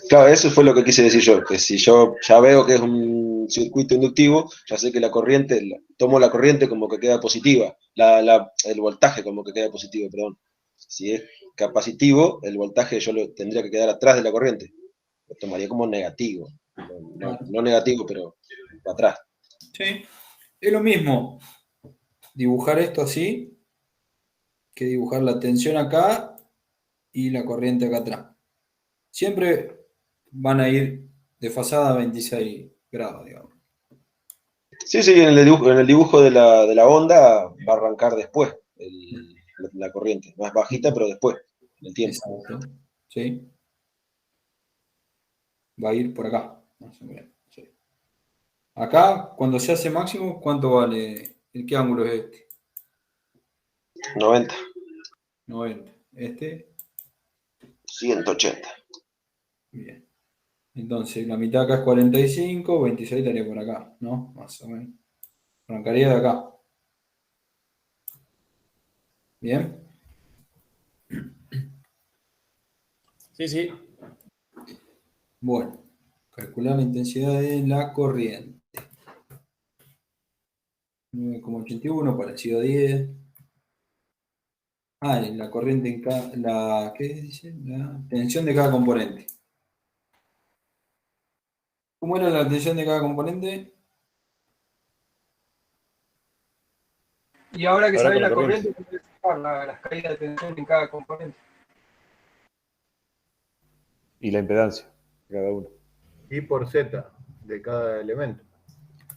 Claro, eso fue lo que quise decir yo, que si yo ya veo que es un circuito inductivo, ya sé que la corriente, tomo la corriente como que queda positiva, el voltaje como que queda positivo, perdón. Si es capacitivo, el voltaje yo lo tendría que quedar atrás de la corriente. Lo tomaría como negativo. No negativo, pero atrás.
Sí, es lo mismo dibujar esto así que dibujar la tensión acá y la corriente acá atrás. Siempre van a ir desfasadas a 26 grados, digamos.
Sí, en el dibujo de la onda va a arrancar después la corriente. Más bajita, pero después, en el tiempo.
Exacto. ¿Sí? Va a ir por acá, más o menos. Sí. Acá, cuando se hace máximo, ¿cuánto vale? ¿En qué ángulo es este?
90.
90. Este,
180.
bien. Entonces, la mitad acá es 45, 26 estaría por acá, ¿no? Más o menos. Arrancaría de acá. ¿Bien?
Sí.
Bueno, calcular la intensidad de la corriente. 9,81 parecido a 10. Ah, y la corriente en cada. ¿Qué dice? La tensión de cada componente. ¿Cómo era la tensión de cada componente?
Y ahora que
Ahora
sabés
con la
la
corriente.
corriente, podés sacar las caídas de tensión en cada componente.
Y la impedancia de cada uno.
Y por Z de cada elemento.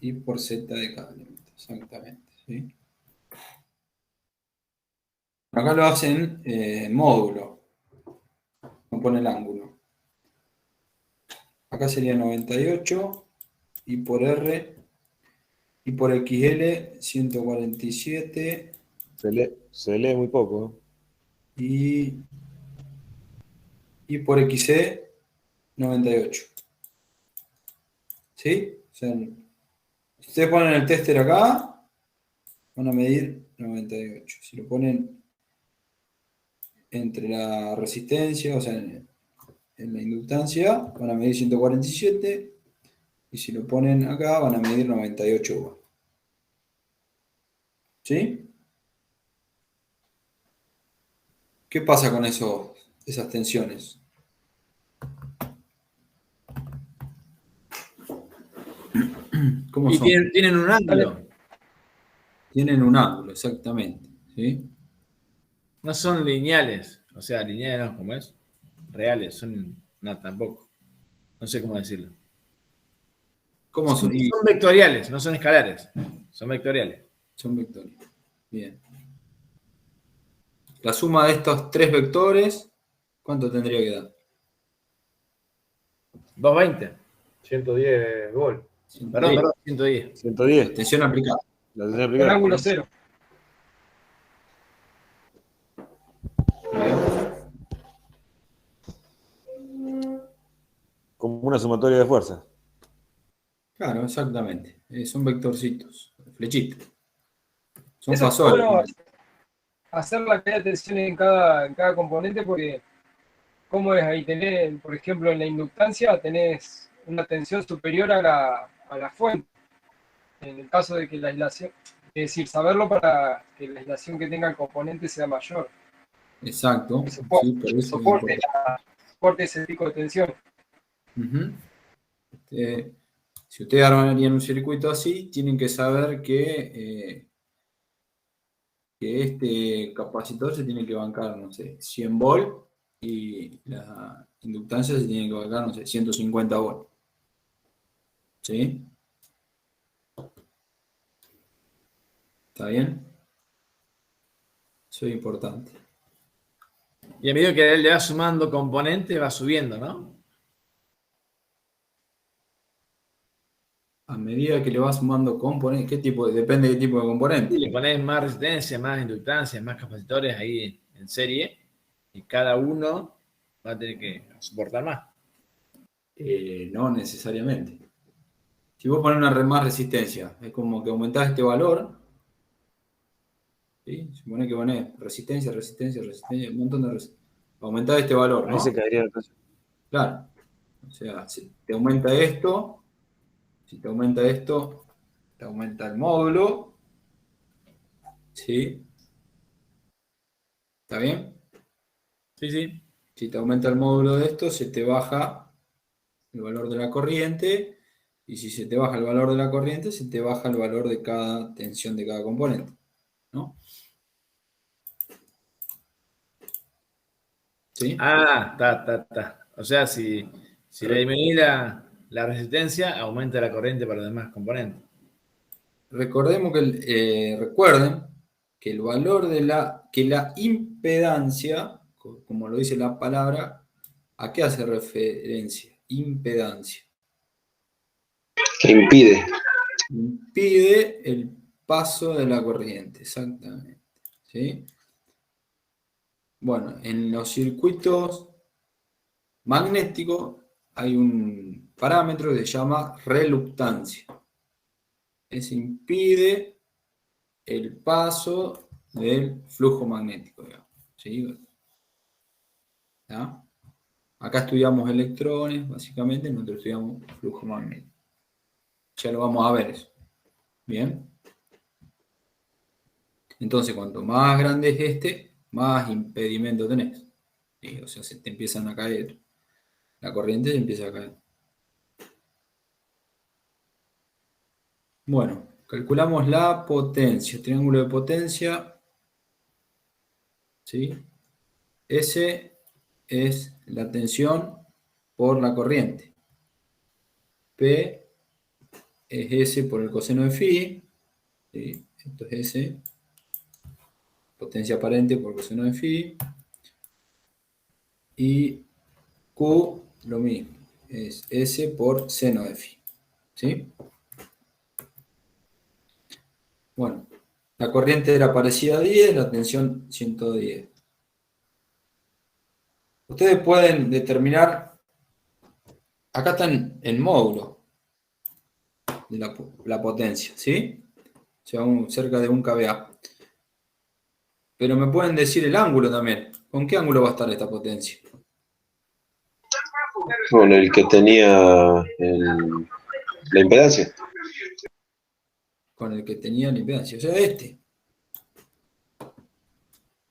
Y por Z de cada elemento, exactamente. ¿Sí? Acá lo hacen módulo. Compone el ángulo. Acá sería 98 y por R y por XL 147
Se lee muy poco.
y por XC 98. ¿Sí? O sea, si ustedes ponen el tester acá, van a medir 98. Si lo ponen entre la resistencia, o sea, en la inductancia, van a medir 147. Y si lo ponen acá, van a medir 98 igual. ¿Sí? ¿Qué pasa con esas tensiones? ¿Cómo
Y
son?
tienen un ángulo.
Tienen un ángulo, exactamente. ¿Sí?
No son lineales. O sea, lineales no, ¿cómo es? Reales. Son. No, tampoco. No sé cómo decirlo.
¿Cómo son?
Son vectoriales, no son escalares. Son vectoriales.
Son vectores. Bien. La suma de estos tres vectores, ¿cuánto tendría que dar?
220.
110 volt.
Perdón, 110.
110.
Tensión aplicada.
La tensión
El
aplicada.
ángulo cero.
Como una sumatoria de fuerzas.
Claro, exactamente. Son vectorcitos, flechitas. Son
Eso
fasores.
bueno hacer la cantidad de tensión en cada componente, porque ¿cómo es ahí? Tenés, por ejemplo, en la inductancia tenés una tensión superior a la fuente. En el caso de que la aislación, es decir, saberlo para que la aislación que tenga el componente sea mayor.
Exacto.
Que
Sí,
soporte,
por
que
eso es
soporte,
importante.
soporte ese pico de tensión.
Ujú. Si ustedes armarían un circuito así, tienen que saber que este capacitor se tiene que bancar, no sé, 100 volt y la inductancia se tiene que bancar, no sé, 150 volt. ¿Sí? ¿Está bien? Eso es importante.
Y a medida que él le va sumando componentes, va subiendo, ¿no?
A medida que le vas sumando componentes, depende de qué tipo de componente.
Y le pones más resistencia, más inductancia, más capacitores ahí en serie, y cada uno va a tener que soportar más.
No necesariamente. Si vos pones una red más resistencia, es como que aumentás este valor, ¿sí? Supone que pones resistencia, un montón de resistencia. Aumentás este valor,
Ahí se
¿no?
caería el precio.
Claro. O sea, si te aumenta esto, te aumenta el módulo, ¿sí? ¿Está bien?
Sí, sí.
Si te aumenta el módulo de esto, se te baja el valor de la corriente, y si se te baja el valor de la corriente, se te baja el valor de cada tensión de cada componente, ¿no? ¿Sí?
Ah, está. O sea, si le disminuís la resistencia, aumenta la corriente para los demás componentes.
Recuerden que el valor que la impedancia, como lo dice la palabra, ¿a qué hace referencia? Impedancia.
Que impide.
Impide el paso de la corriente, exactamente. ¿Sí? Bueno, en los circuitos magnéticos hay un parámetro que se llama reluctancia. Ese impide el paso del flujo magnético, digamos. ¿Sí? ¿Ya? Acá estudiamos electrones, básicamente, nosotros estudiamos flujo magnético. Ya lo vamos a ver eso. Bien. Entonces, cuanto más grande es este, más impedimento tenés. ¿Sí? O sea, se te empiezan a caer. La corriente se empieza a caer. Bueno, calculamos la potencia. Triángulo de potencia. ¿Sí? S es la tensión por la corriente. P es S por el coseno de phi. ¿Sí? Esto es S. Potencia aparente por coseno de phi. Y Q, lo mismo. Es S por seno de phi. ¿Sí? Bueno, la corriente era parecida a 10, la tensión 110. Ustedes pueden determinar, acá está en módulo de la potencia, ¿sí? O sea, cerca de 1 kVA. Pero me pueden decir el ángulo también. ¿Con qué ángulo va a estar esta potencia?
Con el que tenía la impedancia.
Con el que tenía la impedancia. O sea, este.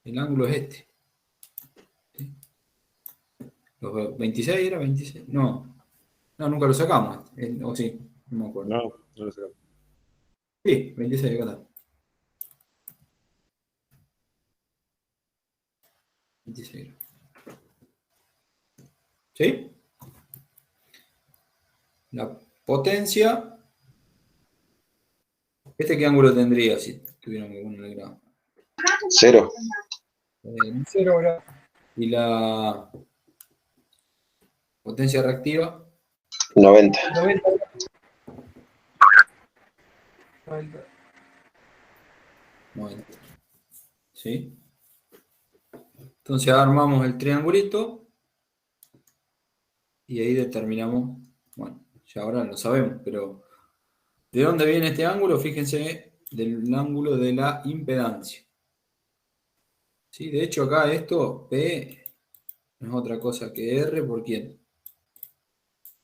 El ángulo es este. ¿Sí? ¿Los 26 era 26? No. No, nunca lo sacamos. O sí, no me acuerdo.
No lo sé.
Sí, 26, acá está. 26. ¿Sí? La potencia. ¿Este qué ángulo tendría si tuviéramos que ponerle grado?
0.
0 grados.
Y la potencia reactiva.
90.
90 grados. 90.
90. ¿Sí? Entonces armamos el triangulito y ahí determinamos, bueno, ya ahora lo sabemos, pero ¿de dónde viene este ángulo? Fíjense, del ángulo de la impedancia. ¿Sí? De hecho, acá esto, P, no es otra cosa que R por quién.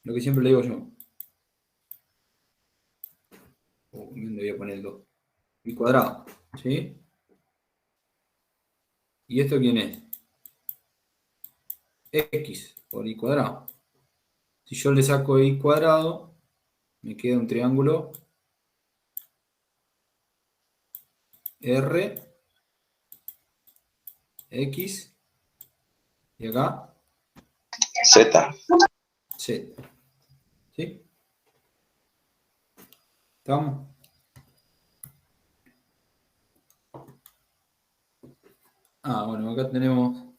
Lo que siempre le digo yo. Le voy a poner el 2. Pi cuadrado. ¿Sí? ¿Y esto quién es? X por I cuadrado. Si yo le saco I cuadrado, me queda un triángulo R, X, y acá
Z.
Z. ¿Sí? ¿Estamos? Bueno, acá tenemos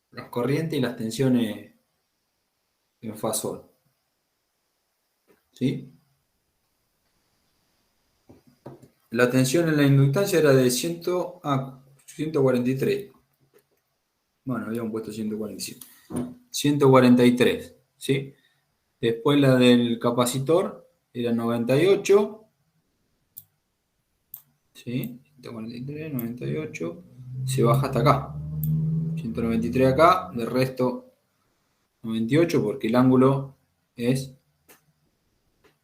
las corrientes y las tensiones en fasor. ¿Sí? La tensión en la inductancia era de 143. Bueno, habíamos puesto 147. 143, ¿sí? Después la del capacitor era 98. ¿Sí? 143, 98. Se baja hasta acá. 193 acá, del resto 98 porque el ángulo es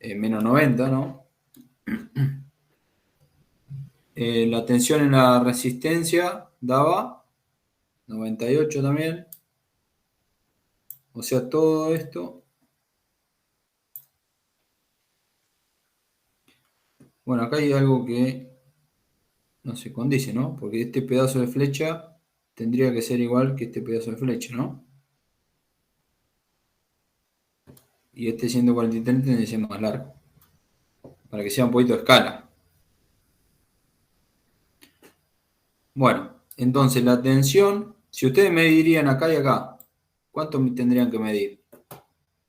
menos 90, ¿no? La tensión en la resistencia daba 98 también. O sea, todo esto. Bueno, acá hay algo que no se condice, ¿no? Porque este pedazo de flecha tendría que ser igual que este pedazo de flecha, ¿no? Y este 143 tendría que ser más largo. Para que sea un poquito de escala. Bueno, entonces la tensión, si ustedes medirían acá y acá, ¿cuánto tendrían que medir?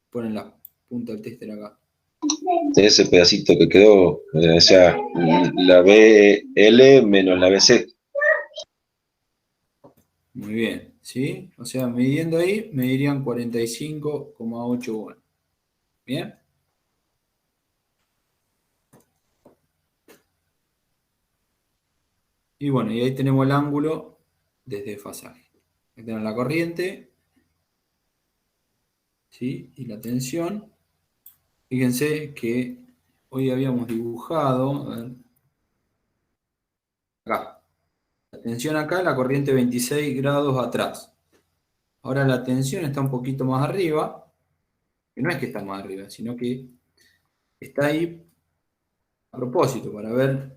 Ponen la punta del tester acá.
Ese pedacito que quedó, o sea, la BL menos la BC.
Muy bien, ¿sí? O sea, midiendo ahí, medirían 45,8 volts. ¿Bien? Y bueno, y ahí tenemos el ángulo de desfasaje. Ahí tenemos la corriente, ¿sí? Y la tensión. Fíjense que hoy habíamos dibujado, a ver, acá. La tensión acá, la corriente 26 grados atrás. Ahora la tensión está un poquito más arriba, que no es que está más arriba, sino que está ahí a propósito, para ver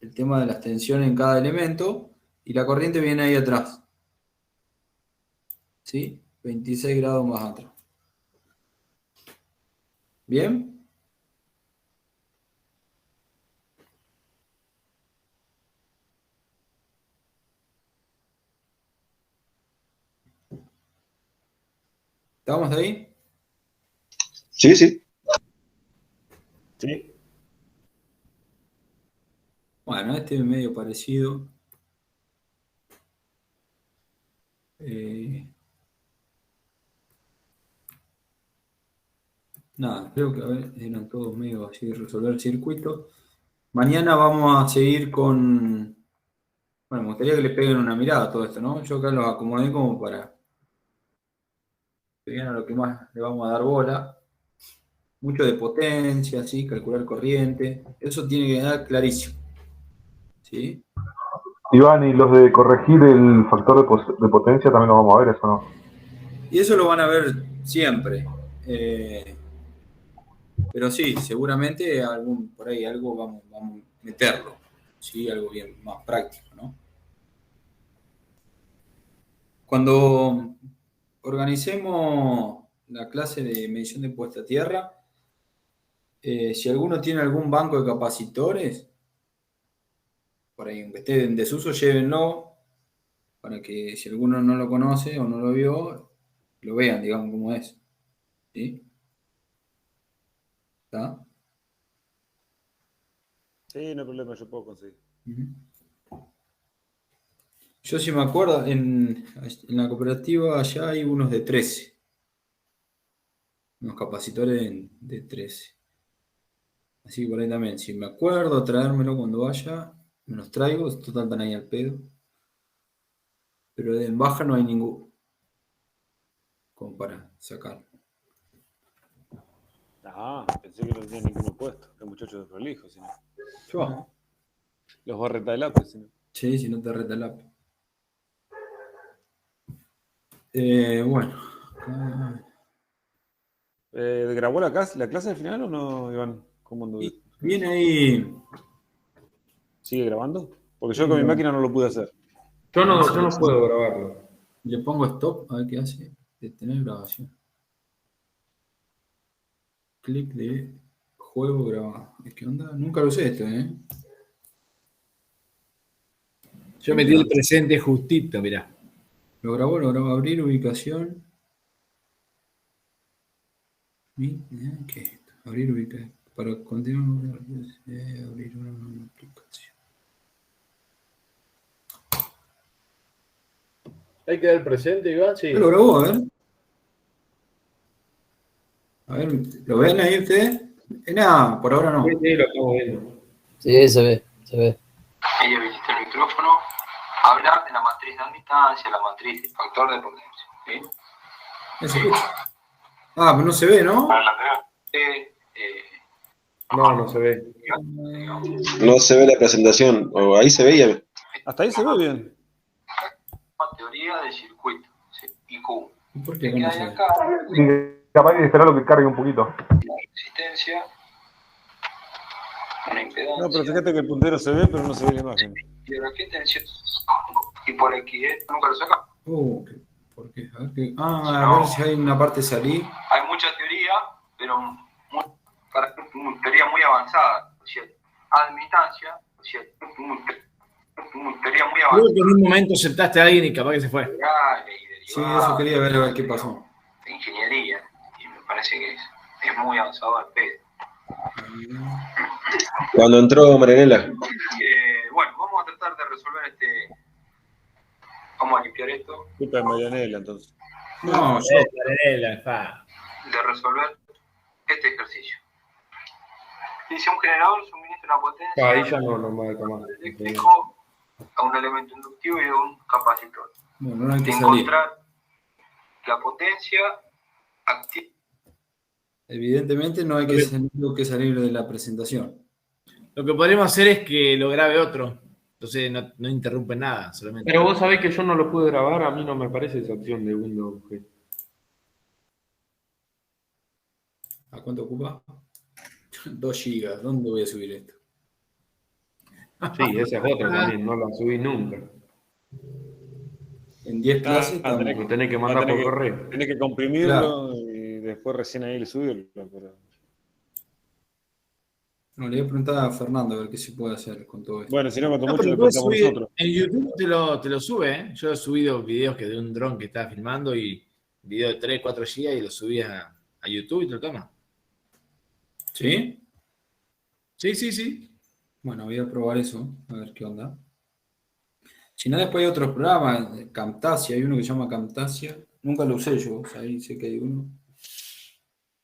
el tema de las tensiones en cada elemento, y la corriente viene ahí atrás. ¿Sí? 26 grados más atrás. ¿Bien? ¿Estamos ahí?
Sí, sí.
Sí.
Bueno, este es medio parecido. Nada, creo que a ver, eran todos medio así de resolver circuito. Mañana vamos a seguir con. Bueno, me gustaría que le peguen una mirada a todo esto, ¿no? Yo acá los acomodé como para que vean a lo que más le vamos a dar bola. Mucho de potencia, ¿sí? Calcular corriente. Eso tiene que quedar clarísimo. ¿Sí?
Iván, y los de corregir el factor de potencia también los vamos a ver, ¿eso no?
Y eso lo van a ver siempre. Pero sí, seguramente por ahí algo vamos a meterlo. ¿Sí? Algo bien más práctico, ¿no? Cuando organicemos la clase de medición de puesta a tierra, si alguno tiene algún banco de capacitores, por ahí, aunque esté en desuso, llévenlo para que si alguno no lo conoce o no lo vio, lo vean, digamos, cómo es. ¿Sí? ¿Está?
Sí, no hay problema, yo puedo conseguir.
Yo sí me acuerdo, en la cooperativa allá hay unos de 13. Unos capacitores de 13. Así que por ahí también, si me acuerdo, traérmelo cuando vaya, me los traigo, total están ahí al pedo. Pero en baja no hay ningún. Como para sacar.
Ah, pensé que no tenía ninguno puesto. El muchacho de prolijo, si no.
Yo.
Los barreta de lápiz, si no.
Sí, si no te reta el lápiz. Bueno.
¿Grabó la clase al final o no, Iván? ¿Cómo anduvo?
Viene ahí.
¿Sigue grabando? Porque yo con mi máquina no lo pude hacer.
Yo no puedo grabarlo.
Le pongo stop, a ver qué hace. Detener grabación. Clic de juego grabado. ¿Qué onda? Nunca lo usé esto, ¿eh?
Yo metí el presente justito, mirá.
Lo grabó, abrir ubicación. ¿Qué es esto? Abrir ubicación. Para continuar, abrir una aplicación.
¿Hay que dar el presente, Iván? Sí.
Lo grabó, a ver. A ver, ¿lo ven ahí ustedes? Nada, por ahora no.
Sí, lo estamos viendo.
Sí, se ve, se ve.
Ahí habilita el micrófono. Hablar de la matriz de admitancia, la matriz de factor de potencia. ¿Sí?
¿Se escucha? Ah, pero no se ve, ¿no?
Para la
No se ve.
No se ve la presentación, o ahí se veía.
Hasta ahí se ve bien.
teoría del circuito, ¿sí? IQ.
¿Por qué
¿Qué
no
hay
se ve?
acá?
Y capaz de esperar lo que cargue un poquito.
La resistencia, una impedancia.
No, pero fíjate que el puntero se ve, pero no se ve la imagen.
Y ahora, ¿qué tensión? Y por aquí, nunca lo saca.
¿Por qué? A ver, a ver si hay una parte salí.
Hay mucha teoría, pero teoría muy avanzada, ¿cierto? Admitancia, ¿cierto? Teoría muy
Creo
avanzada.
que en un momento aceptaste a alguien y capaz que se fue.
Sí, eso quería ver, a ver qué pasó.
De ingeniería, y me parece que es muy avanzado al pedo.
Cuando entró Marianela.
Bueno, vamos a tratar de resolver vamos a limpiar esto,
Culpa de Marianela, entonces.
No,
de resolver este ejercicio. Dice un generador suministra una potencia
Ahí ya no me va a tomar.
eléctrico a un elemento inductivo y a un capacitor.
Bueno, no hay que
De
salir.
encontrar la potencia activa.
Evidentemente no hay que salir de la presentación.
Lo que podríamos hacer es que lo grabe otro. Entonces no interrumpe nada, solamente.
Pero vos sabés que yo no lo pude grabar, a mí no me parece esa opción de Windows G.
¿A cuánto ocupa? 2 gigas. ¿Dónde voy a subir esto?
Sí, esa es otra también, no la subí nunca.
En 10 clases
Lo tenés que mandar por correo.
Tenés que comprimirlo y después recién ahí subirlo. Pero...
No, le voy a preguntar a Fernando a ver qué se puede hacer con todo esto.
Bueno, si no, cuanto
No,
mucho
pero
le
puedes
preguntamos
subir-
nosotros.
En YouTube te lo sube, ¿eh? Yo he subido videos de un dron que estaba filmando y video de 3, 4 GB y lo subí a YouTube y te lo toma.
¿Sí?
Sí.
Bueno, voy a probar eso, a ver qué onda. Si no, después hay otros programas, Camtasia, hay uno que se llama Camtasia. Nunca lo usé yo, o sea, ahí sé que hay uno.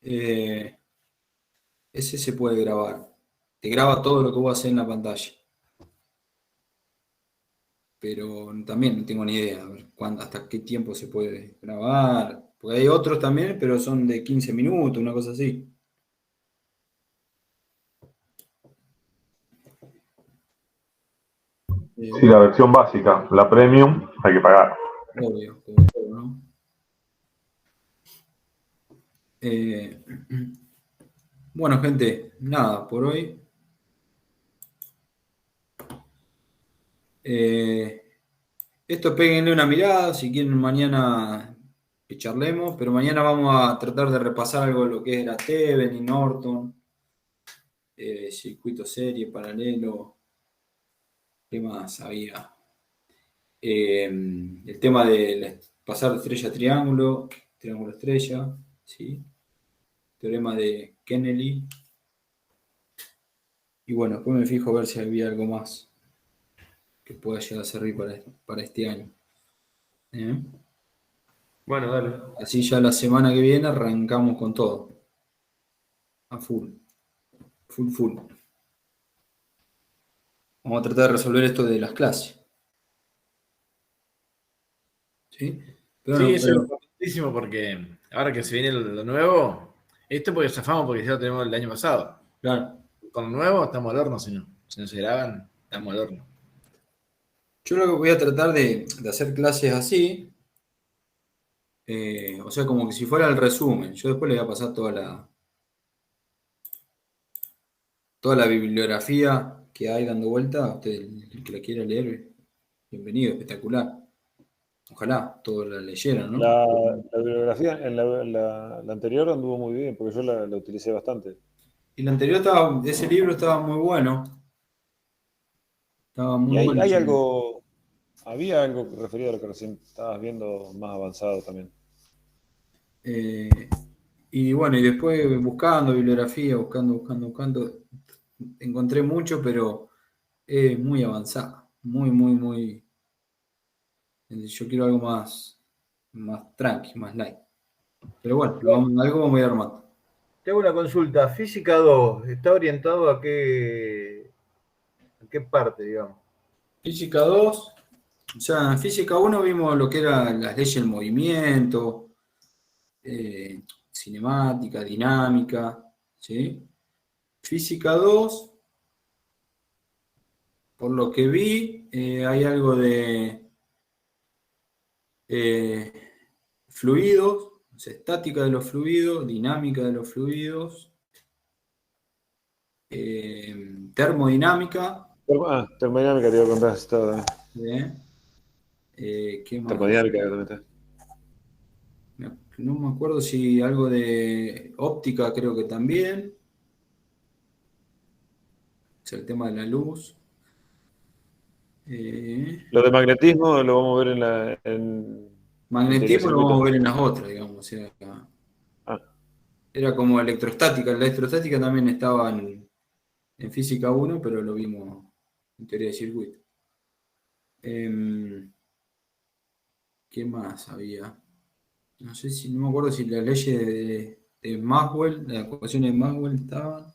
Ese se puede grabar. Te graba todo lo que vos haces en la pantalla. Pero también no tengo ni idea, a ver hasta qué tiempo se puede grabar. Porque hay otros también, pero son de 15 minutos, una cosa así.
Sí, la versión básica, la premium, hay que pagar.
Obvio, como todo, ¿no? Bueno, gente, nada, por hoy. Esto péguenle una mirada, si quieren mañana que charlemos, pero mañana vamos a tratar de repasar algo de lo que era Teven y Norton, circuito serie, paralelo, ¿qué más había? El tema de pasar de estrella a triángulo, triángulo estrella, ¿sí? Teorema de Kennedy. Y bueno, después me fijo a ver si había algo más que pueda llegar a servir para este año.
Bueno, dale.
Así ya la semana que viene arrancamos con todo. A full. Full. Vamos a tratar de resolver esto de las clases. ¿sí? Pero,
Sí,
no,
eso es
pero
importantísimo porque ahora que se viene lo nuevo, esto porque zafamos porque ya lo tenemos el año pasado.
claro,
Con lo nuevo estamos al horno, si no se graban, estamos al horno.
yo lo que voy a tratar de hacer clases así, o sea, como que si fuera el resumen. Yo después le voy a pasar toda la bibliografía que hay dando vuelta. A usted, el que la quiera leer, bienvenido, espectacular. Ojalá todos la leyeran, ¿no?
La bibliografía en la anterior anduvo muy bien, porque yo la utilicé bastante.
Y la anterior ese libro estaba muy bueno. Estaba
Y
muy bueno.
hay había algo referido a lo que recién estabas viendo más avanzado también.
Y bueno, y después buscando bibliografía, buscando, encontré mucho, pero es muy avanzado, muy. Yo quiero algo más tranqui, más light. Pero bueno, algo vamos a ir armando.
Te hago una consulta. Física 2, ¿está orientado a qué parte, digamos?
Física 2, o sea, en Física 1 vimos lo que eran las leyes del movimiento, cinemática, dinámica, ¿sí? Física 2, por lo que vi, hay algo de fluidos, o sea, estática de los fluidos, dinámica de los fluidos, termodinámica.
Termodinámica te iba a contar. Está,
¿qué más?
termodinámica también está.
No me acuerdo si algo de óptica, creo que también. O sea, el tema de la luz.
Lo de magnetismo lo vamos a ver en
Magnetismo
teoría de
lo vamos a
circuitos.
ver en las otras, digamos. O sea, era como electrostática. La electrostática también estaba en Física 1, pero lo vimos en teoría de circuito. ¿Qué más había? No sé si, no me acuerdo si las leyes de Maxwell, las ecuaciones de Maxwell estaban.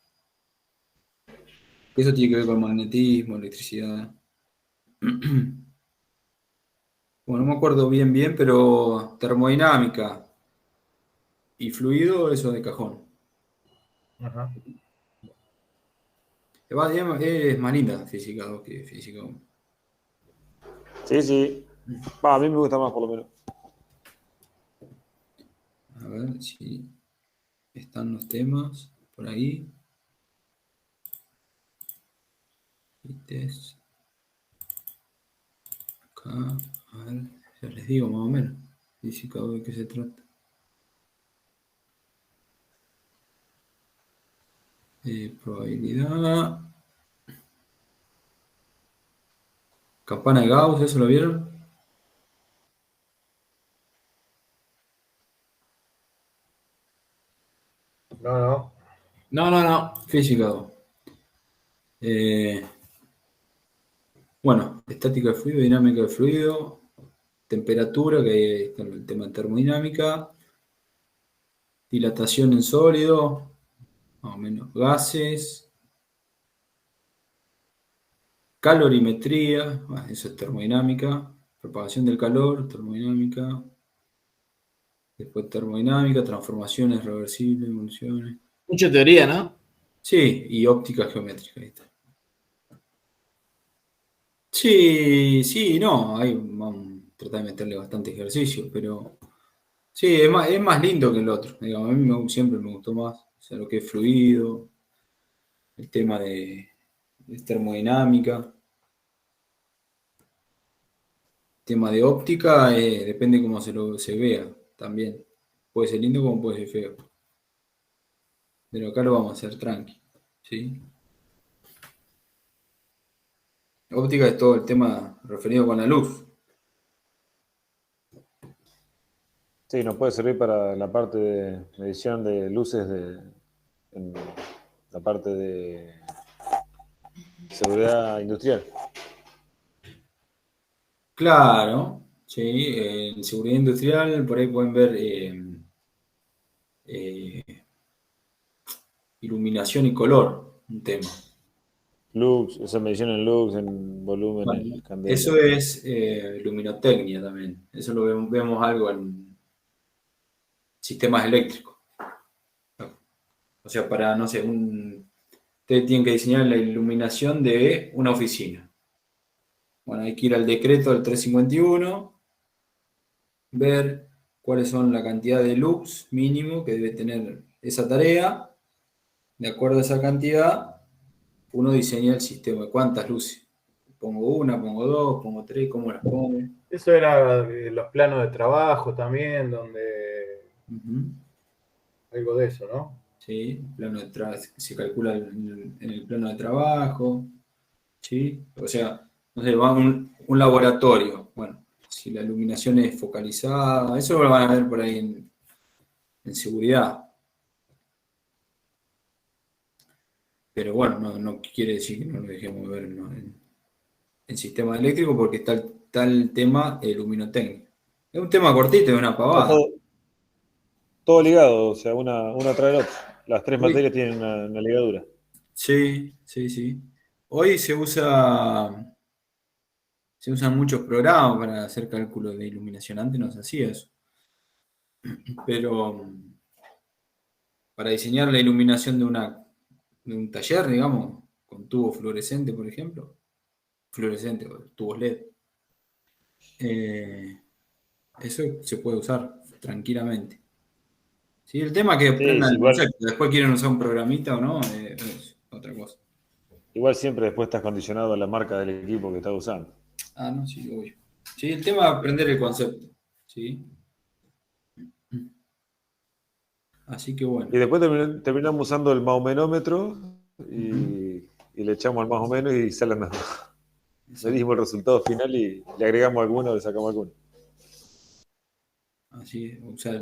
Eso tiene que ver con magnetismo, electricidad. Bueno, no me acuerdo bien, pero termodinámica y fluido, eso de cajón.
Ajá.
Es más linda Física 2 que Física 1.
Sí. A mí me gusta más, por lo menos.
A ver si están los temas por ahí. Acá, a ver, ya les digo más o menos. Física 2 de qué se trata. Probabilidad. Campana de Gauss, ¿eso lo vieron?
No.
Física 2. Bueno, estática de fluido, dinámica de fluido, temperatura, que ahí está el tema de termodinámica, dilatación en sólido, más o menos gases, calorimetría, eso es termodinámica, propagación del calor, termodinámica, después termodinámica, transformaciones reversibles, evoluciones.
Mucha teoría, ¿no?
Sí, y óptica geométrica, ahí está. Sí, no, ahí vamos a tratar de meterle bastante ejercicio, pero sí, es más lindo que el otro. Digamos, a mí siempre me gustó más, o sea, lo que es fluido, el tema de termodinámica, tema de óptica, depende cómo se vea también. Puede ser lindo como puede ser feo. Pero acá lo vamos a hacer tranqui, ¿sí? Óptica es todo el tema referido con la luz.
Sí, nos puede servir para la parte de medición de luces en la parte de seguridad industrial.
Claro, sí, en seguridad industrial por ahí pueden ver iluminación y color, un tema.
Lux, esa medición en lux, en volumen,
Bueno,
en candela.
eso es luminotecnia también. Eso lo vemos algo en sistemas eléctricos. O sea, para, no sé, ustedes tienen que diseñar la iluminación de una oficina. Bueno, hay que ir al decreto del 351, ver cuáles son la cantidad de lux mínimo que debe tener esa tarea. De acuerdo a esa cantidad, uno diseña el sistema. ¿Cuántas luces? Pongo una, pongo dos, pongo tres, ¿cómo las pongo?
Eso era los planos de trabajo también, donde algo de eso, ¿no?
Sí, se calcula en el plano de trabajo, ¿sí? O sea, no sé, va a un laboratorio. Bueno, si la iluminación es focalizada, eso lo van a ver por ahí en seguridad. Pero bueno, no quiere decir que no lo dejemos ver, ¿no? en sistema eléctrico porque está el tema de luminotecnia. Es un tema cortito, es una pavada.
Todo ligado, o sea, una trae la otra. Las tres
Sí.
materias tienen una ligadura.
Sí, sí, sí. Hoy se usan muchos programas para hacer cálculos de iluminación. Antes no se hacía eso. Pero para diseñar la iluminación de un taller, digamos, con tubo fluorescente, por ejemplo, fluorescente o tubos LED, eso se puede usar tranquilamente. Sí, el tema es que aprendan el
igual,
concepto. Después quieren usar un programita o no, es otra cosa.
igual siempre después estás condicionado a la marca del equipo que estás usando.
Ah, no, sí, obvio. Sí, el tema es aprender el concepto. ¿Sí? Así que bueno.
Y después terminamos usando el maumenómetro y le echamos al más o menos y salen las dos. Medimos el resultado final y le agregamos alguno o le sacamos alguno.
Así es, usar